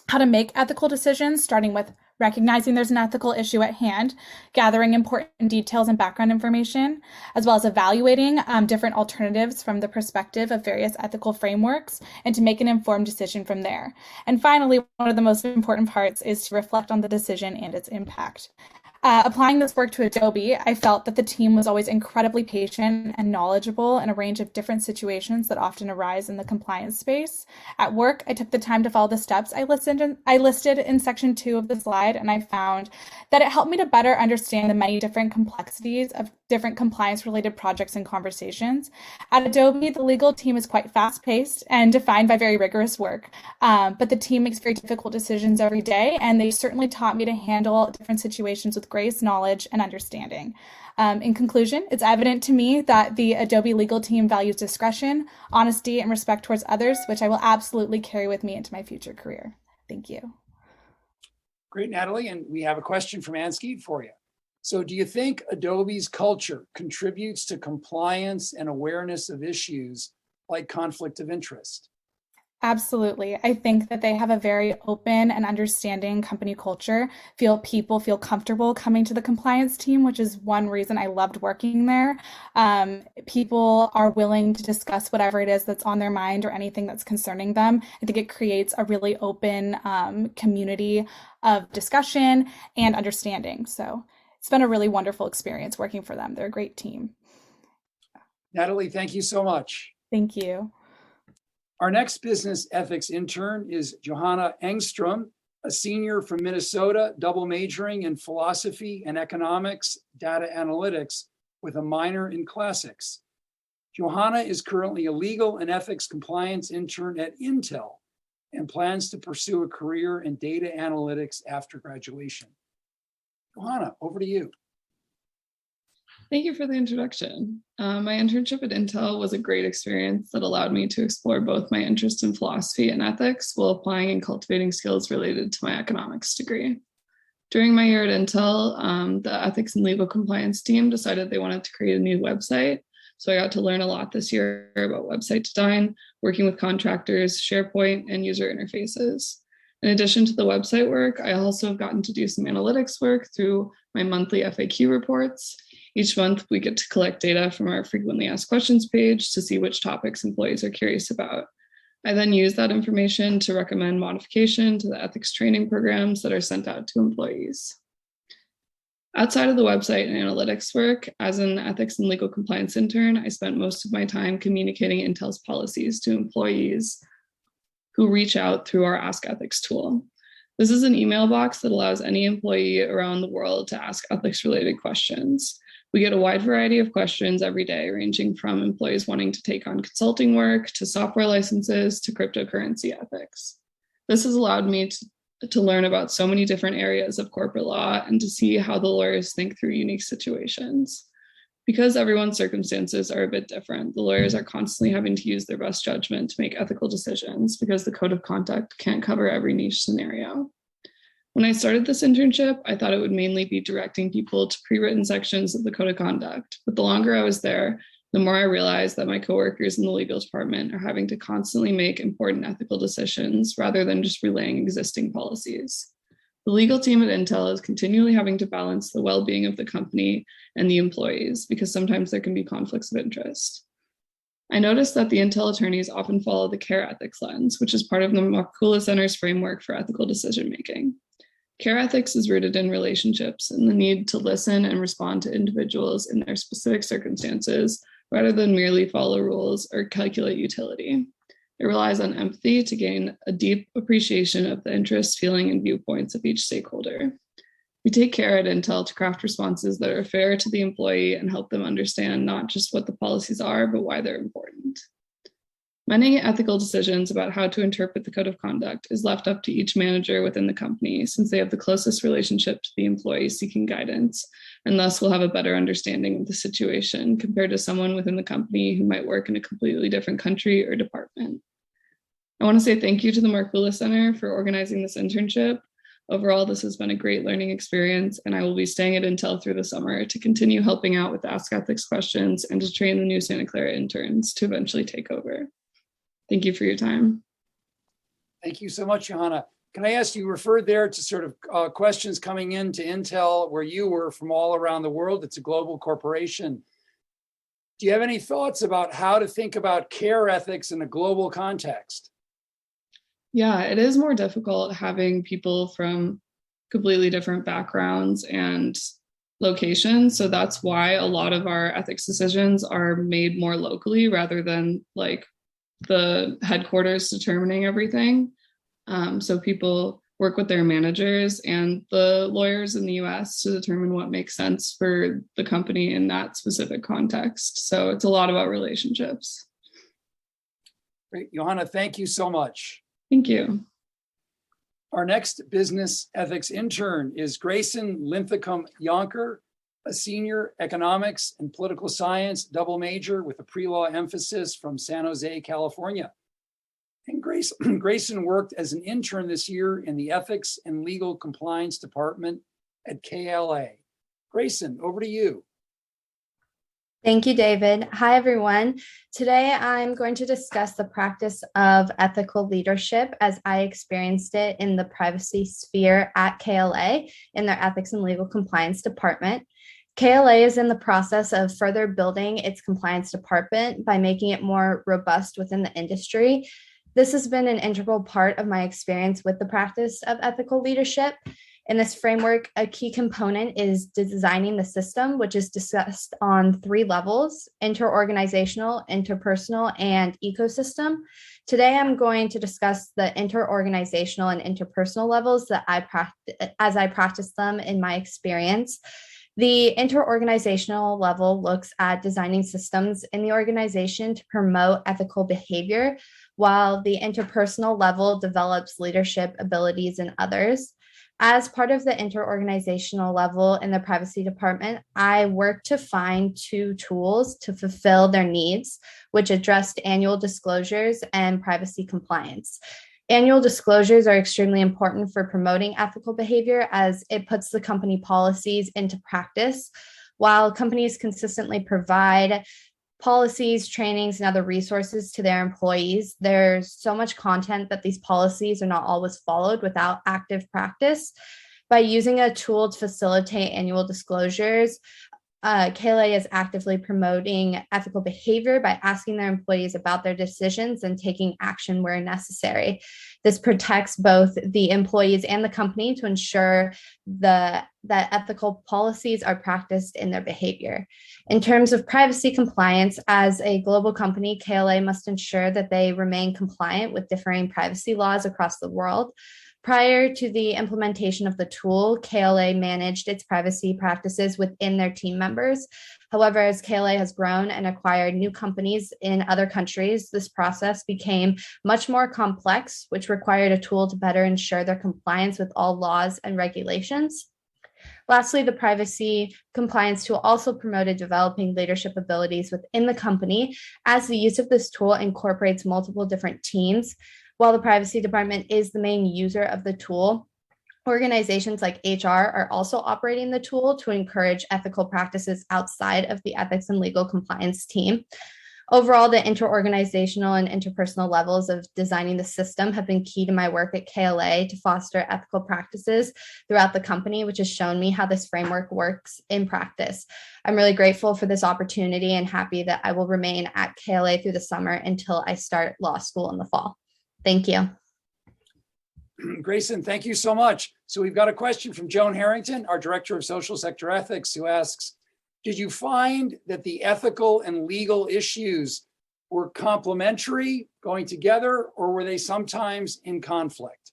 how to make ethical decisions, starting with recognizing there's an ethical issue at hand, gathering important details and background information, as well as evaluating different alternatives from the perspective of various ethical frameworks, and to make an informed decision from there. And finally, one of the most important parts is to reflect on the decision and its impact. Applying this work to Adobe, I felt that the team was always incredibly patient and knowledgeable in a range of different situations that often arise in the compliance space. At work, I took the time to follow the steps I listed in section 2 of the slide, and I found that it helped me to better understand the many different complexities of different compliance-related projects and conversations. At Adobe, the legal team is quite fast-paced and defined by very rigorous work, but the team makes very difficult decisions every day, and they certainly taught me to handle different situations with grace, knowledge, and understanding. In conclusion, it's evident to me that the Adobe legal team values discretion, honesty, and respect towards others, which I will absolutely carry with me into my future career. Thank you. Great, Natalie. And we have a question from Anskeet for you. So do you think Adobe's culture contributes to compliance and awareness of issues like conflict of interest? Absolutely. I think that they have a very open and understanding company culture. People feel comfortable coming to the compliance team, which is one reason I loved working there. People are willing to discuss whatever it is that's on their mind or anything that's concerning them. I think it creates a really open community of discussion and understanding. So it's been a really wonderful experience working for them. They're a great team. Natalie, thank you so much. Thank you. Our next business ethics intern is Johana Engstrom, a senior from Minnesota, double majoring in philosophy and economics, data analytics, with a minor in classics. Johana is currently a legal and ethics compliance intern at Intel and plans to pursue a career in data analytics after graduation. Johana, over to you. Thank you for the introduction. My internship at Intel was a great experience that allowed me to explore both my interest in philosophy and ethics while applying and cultivating skills related to my economics degree. During my year at Intel, the ethics and legal compliance team decided they wanted to create a new website. So I got to learn a lot this year about website design, working with contractors, SharePoint, and user interfaces. In addition to the website work, I also have gotten to do some analytics work through my monthly FAQ reports. Each month, we get to collect data from our frequently asked questions page to see which topics employees are curious about. I then use that information to recommend modification to the ethics training programs that are sent out to employees. Outside of the website and analytics work, as an ethics and legal compliance intern, I spent most of my time communicating Intel's policies to employees who reach out through our Ask Ethics tool. This is an email box that allows any employee around the world to ask ethics-related questions. We get a wide variety of questions every day, ranging from employees wanting to take on consulting work, to software licenses, to cryptocurrency ethics. This has allowed me to learn about so many different areas of corporate law and to see how the lawyers think through unique situations. Because everyone's circumstances are a bit different, the lawyers are constantly having to use their best judgment to make ethical decisions because the code of conduct can't cover every niche scenario. When I started this internship, I thought it would mainly be directing people to pre-written sections of the code of conduct, but the longer I was there, the more I realized that my coworkers in the legal department are having to constantly make important ethical decisions rather than just relaying existing policies. The legal team at Intel is continually having to balance the well-being of the company and the employees because sometimes there can be conflicts of interest. I noticed that the Intel attorneys often follow the CARE ethics lens, which is part of the Markkula Center's framework for ethical decision-making. CARE ethics is rooted in relationships and the need to listen and respond to individuals in their specific circumstances rather than merely follow rules or calculate utility. It relies on empathy to gain a deep appreciation of the interests, feeling, and viewpoints of each stakeholder. We take care at Intel to craft responses that are fair to the employee and help them understand not just what the policies are, but why they're important. Many ethical decisions about how to interpret the code of conduct is left up to each manager within the company, since they have the closest relationship to the employee seeking guidance, and thus will have a better understanding of the situation compared to someone within the company who might work in a completely different country or department. I want to say thank you to the Markkula Center for organizing this internship. Overall, this has been a great learning experience, and I will be staying at Intel through the summer to continue helping out with Ask Ethics questions and to train the new Santa Clara interns to eventually take over. Thank you for your time. Thank you so much, Johana. Can I ask, you referred there to sort of questions coming into Intel where you were from all around the world. It's a global corporation. Do you have any thoughts about how to think about care ethics in a global context? Yeah, it is more difficult having people from completely different backgrounds and locations. So that's why a lot of our ethics decisions are made more locally rather than like the headquarters determining everything. So people work with their managers and the lawyers in the US to determine what makes sense for the company in that specific context. So it's a lot about relationships. Great. Johana, thank you so much. Thank you. Our next business ethics intern is Gracean Linthacum Yonker, a senior economics and political science double major with a pre-law emphasis from San Jose, California. And Gracean worked as an intern this year in the Ethics and Legal Compliance Department at KLA. Gracean, over to you. Thank you, David. Hi, everyone. Today, I'm going to discuss the practice of ethical leadership as I experienced it in the privacy sphere at KLA in their Ethics and Legal Compliance Department. KLA is in the process of further building its compliance department by making it more robust within the industry. This has been an integral part of my experience with the practice of ethical leadership. In this framework, a key component is designing the system, which is discussed on 3 levels: interorganizational, interpersonal, and ecosystem. Today, I'm going to discuss the interorganizational and interpersonal levels that as I practice them in my experience. The interorganizational level looks at designing systems in the organization to promote ethical behavior, while the interpersonal level develops leadership abilities in others. As part of the interorganizational level in the privacy department, I worked to find 2 tools to fulfill their needs, which addressed annual disclosures and privacy compliance. Annual disclosures are extremely important for promoting ethical behavior as it puts the company policies into practice. While companies consistently provide policies, trainings, and other resources to their employees, there's so much content that these policies are not always followed without active practice. By using a tool to facilitate annual disclosures, KLA is actively promoting ethical behavior by asking their employees about their decisions and taking action where necessary. This protects both the employees and the company to ensure that ethical policies are practiced in their behavior. In terms of privacy compliance, as a global company, KLA must ensure that they remain compliant with differing privacy laws across the world. Prior to the implementation of the tool, KLA managed its privacy practices within their team members. However, as KLA has grown and acquired new companies in other countries, this process became much more complex, which required a tool to better ensure their compliance with all laws and regulations. Lastly, the privacy compliance tool also promoted developing leadership abilities within the company, as the use of this tool incorporates multiple different teams. While the privacy department is the main user of the tool, organizations like HR are also operating the tool to encourage ethical practices outside of the ethics and legal compliance team. Overall, the interorganizational and interpersonal levels of designing the system have been key to my work at KLA to foster ethical practices throughout the company, which has shown me how this framework works in practice. I'm really grateful for this opportunity and happy that I will remain at KLA through the summer until I start law school in the fall. Thank you. Gracean, thank you so much. So we've got a question from Joan Harrington, our Director of Social Sector Ethics, who asks, did you find that the ethical and legal issues were complementary, going together, or were they sometimes in conflict?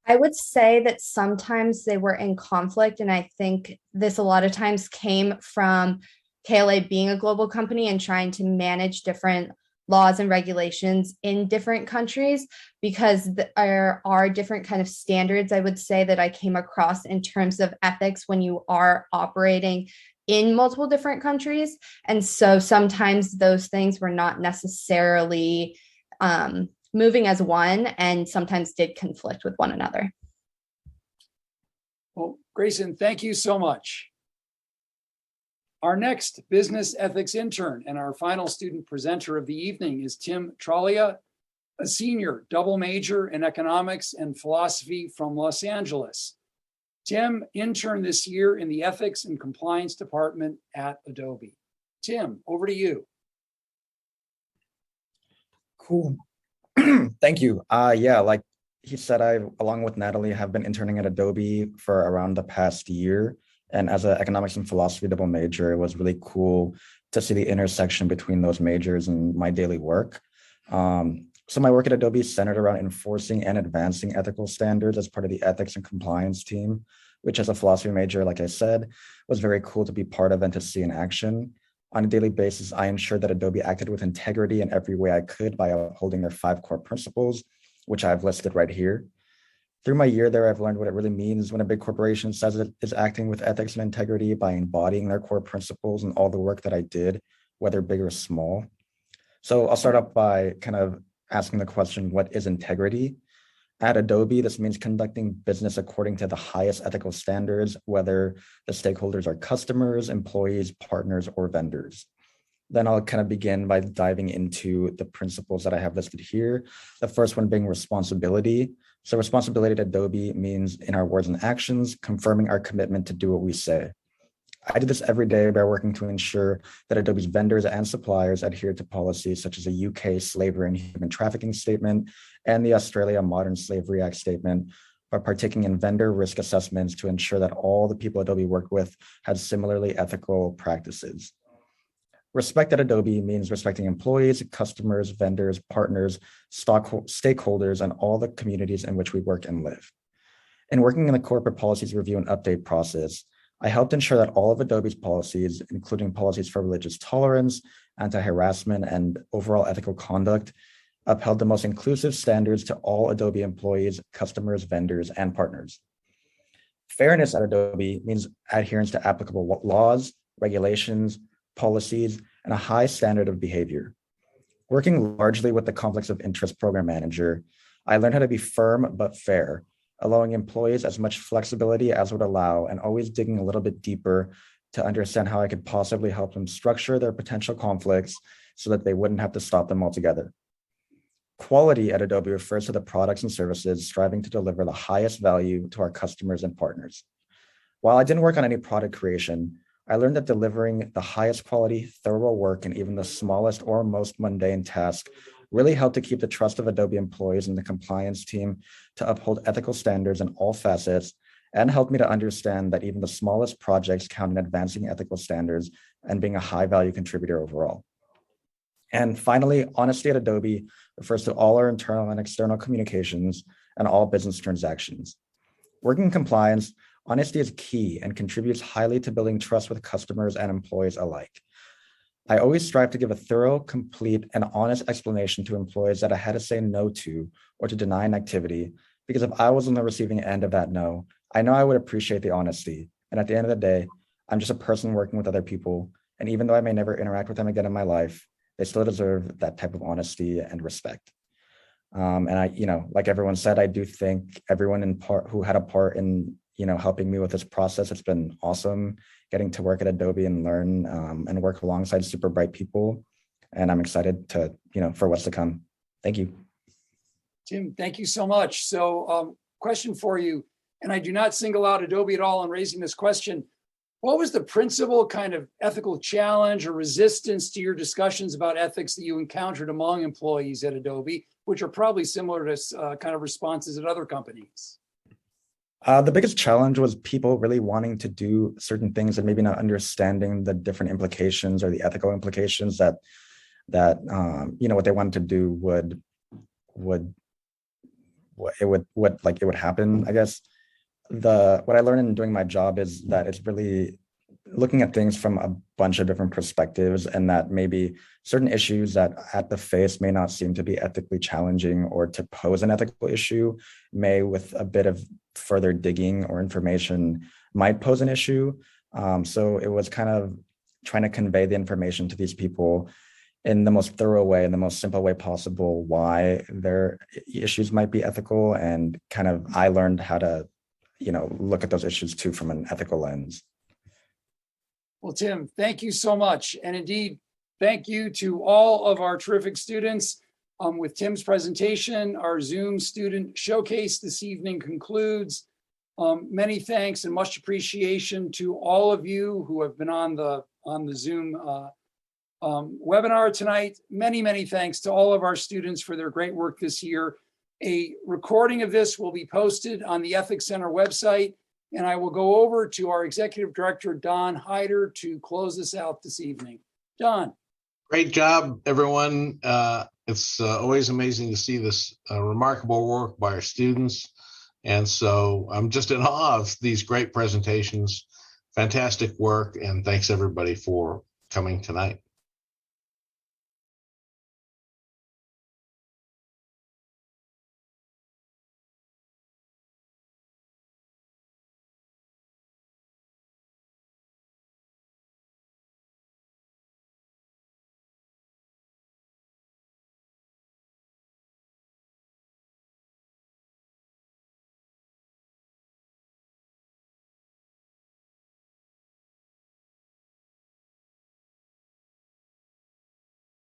I would say that sometimes they were in conflict, and I think this a lot of times came from KLA being a global company and trying to manage different laws and regulations in different countries, because there are different kind of standards, I would say, that I came across in terms of ethics when you are operating in multiple different countries. And so sometimes those things were not necessarily moving as one, and sometimes did conflict with one another. Well, Gracean, thank you so much. Our next business ethics intern and our final student presenter of the evening is Tim Troglia, a senior double major in economics and philosophy from Los Angeles. Tim interned this year in the ethics and compliance department at Adobe. Tim, over to you. Cool. Thank you. Yeah, like he said, I, along with Natalie, have been interning at Adobe for around the past year. And as an economics and philosophy double major, it was really cool to see the intersection between those majors and my daily work. So my work at Adobe is centered around enforcing and advancing ethical standards as part of the ethics and compliance team, which as a philosophy major, like I said, was very cool to be part of and to see in action. On a daily basis, I ensured that Adobe acted with integrity in every way I could by upholding their 5 core principles, which I've listed right here. Through my year there, I've learned what it really means when a big corporation says it is acting with ethics and integrity by embodying their core principles and all the work that I did, whether big or small. So I'll start off by kind of asking the question, what is integrity? At Adobe, this means conducting business according to the highest ethical standards, whether the stakeholders are customers, employees, partners, or vendors. Then I'll kind of begin by diving into the principles that I have listed here. The first one being responsibility. So responsibility at Adobe means in our words and actions, confirming our commitment to do what we say. I do this every day by working to ensure that Adobe's vendors and suppliers adhere to policies such as the UK Slavery and Human Trafficking Statement and the Australia Modern Slavery Act Statement, by partaking in vendor risk assessments to ensure that all the people Adobe worked with had similarly ethical practices. Respect at Adobe means respecting employees, customers, vendors, partners, stakeholders, and all the communities in which we work and live. In working in the corporate policies review and update process, I helped ensure that all of Adobe's policies, including policies for religious tolerance, anti-harassment, and overall ethical conduct, upheld the most inclusive standards to all Adobe employees, customers, vendors, and partners. Fairness at Adobe means adherence to applicable laws, regulations, policies, and a high standard of behavior. Working largely with the conflicts of interest program manager, I learned how to be firm but fair, allowing employees as much flexibility as would allow, and always digging a little bit deeper to understand how I could possibly help them structure their potential conflicts so that they wouldn't have to stop them altogether. Quality at Adobe refers to the products and services striving to deliver the highest value to our customers and partners. While I didn't work on any product creation, I learned that delivering the highest quality, thorough work in even the smallest or most mundane task really helped to keep the trust of Adobe employees and the compliance team to uphold ethical standards in all facets, and helped me to understand that even the smallest projects count in advancing ethical standards and being a high value contributor overall. And finally, honesty at Adobe refers to all our internal and external communications and all business transactions. Working in compliance, honesty is key and contributes highly to building trust with customers and employees alike. I always strive to give a thorough, complete, and honest explanation to employees that I had to say no to or to deny an activity, because if I was on the receiving end of that no, I know I would appreciate the honesty. And at the end of the day, I'm just a person working with other people. And even though I may never interact with them again in my life, they still deserve that type of honesty and respect. And I, like everyone said, I do thank everyone who had a part in, helping me with this process. It's been awesome getting to work at Adobe and learn and work alongside super bright people. And I'm excited to, for what's to come. Thank you. Tim, thank you so much. So question for you, and I do not single out Adobe at all in raising this question. What was the principal kind of ethical challenge or resistance to your discussions about ethics that you encountered among employees at Adobe, which are probably similar to kind of responses at other companies? The biggest challenge was people really wanting to do certain things and maybe not understanding the different implications or the ethical implications that what they wanted to do would happen. I guess what I learned in doing my job is that it's really looking at things from a bunch of different perspectives, and that maybe certain issues that at the face may not seem to be ethically challenging or to pose an ethical issue may, with a bit of further digging or information, might pose an issue. So it was kind of trying to convey the information to these people in the most thorough way, in the most simple way possible, why their issues might be ethical. And kind of, I learned how to, look at those issues too from an ethical lens. Well, Tim, thank you so much. And indeed, thank you to all of our terrific students. With Tim's presentation, our Zoom student showcase this evening concludes. Many thanks and much appreciation to all of you who have been on the Zoom webinar tonight. Many, many thanks to all of our students for their great work this year. A recording of this will be posted on the Ethics Center website, and I will go over to our Executive Director, Don Hyder, to close this out this evening. Don. Great job, everyone. It's always amazing to see this remarkable work by our students. And so I'm just in awe of these great presentations. Fantastic work, and thanks everybody for coming tonight.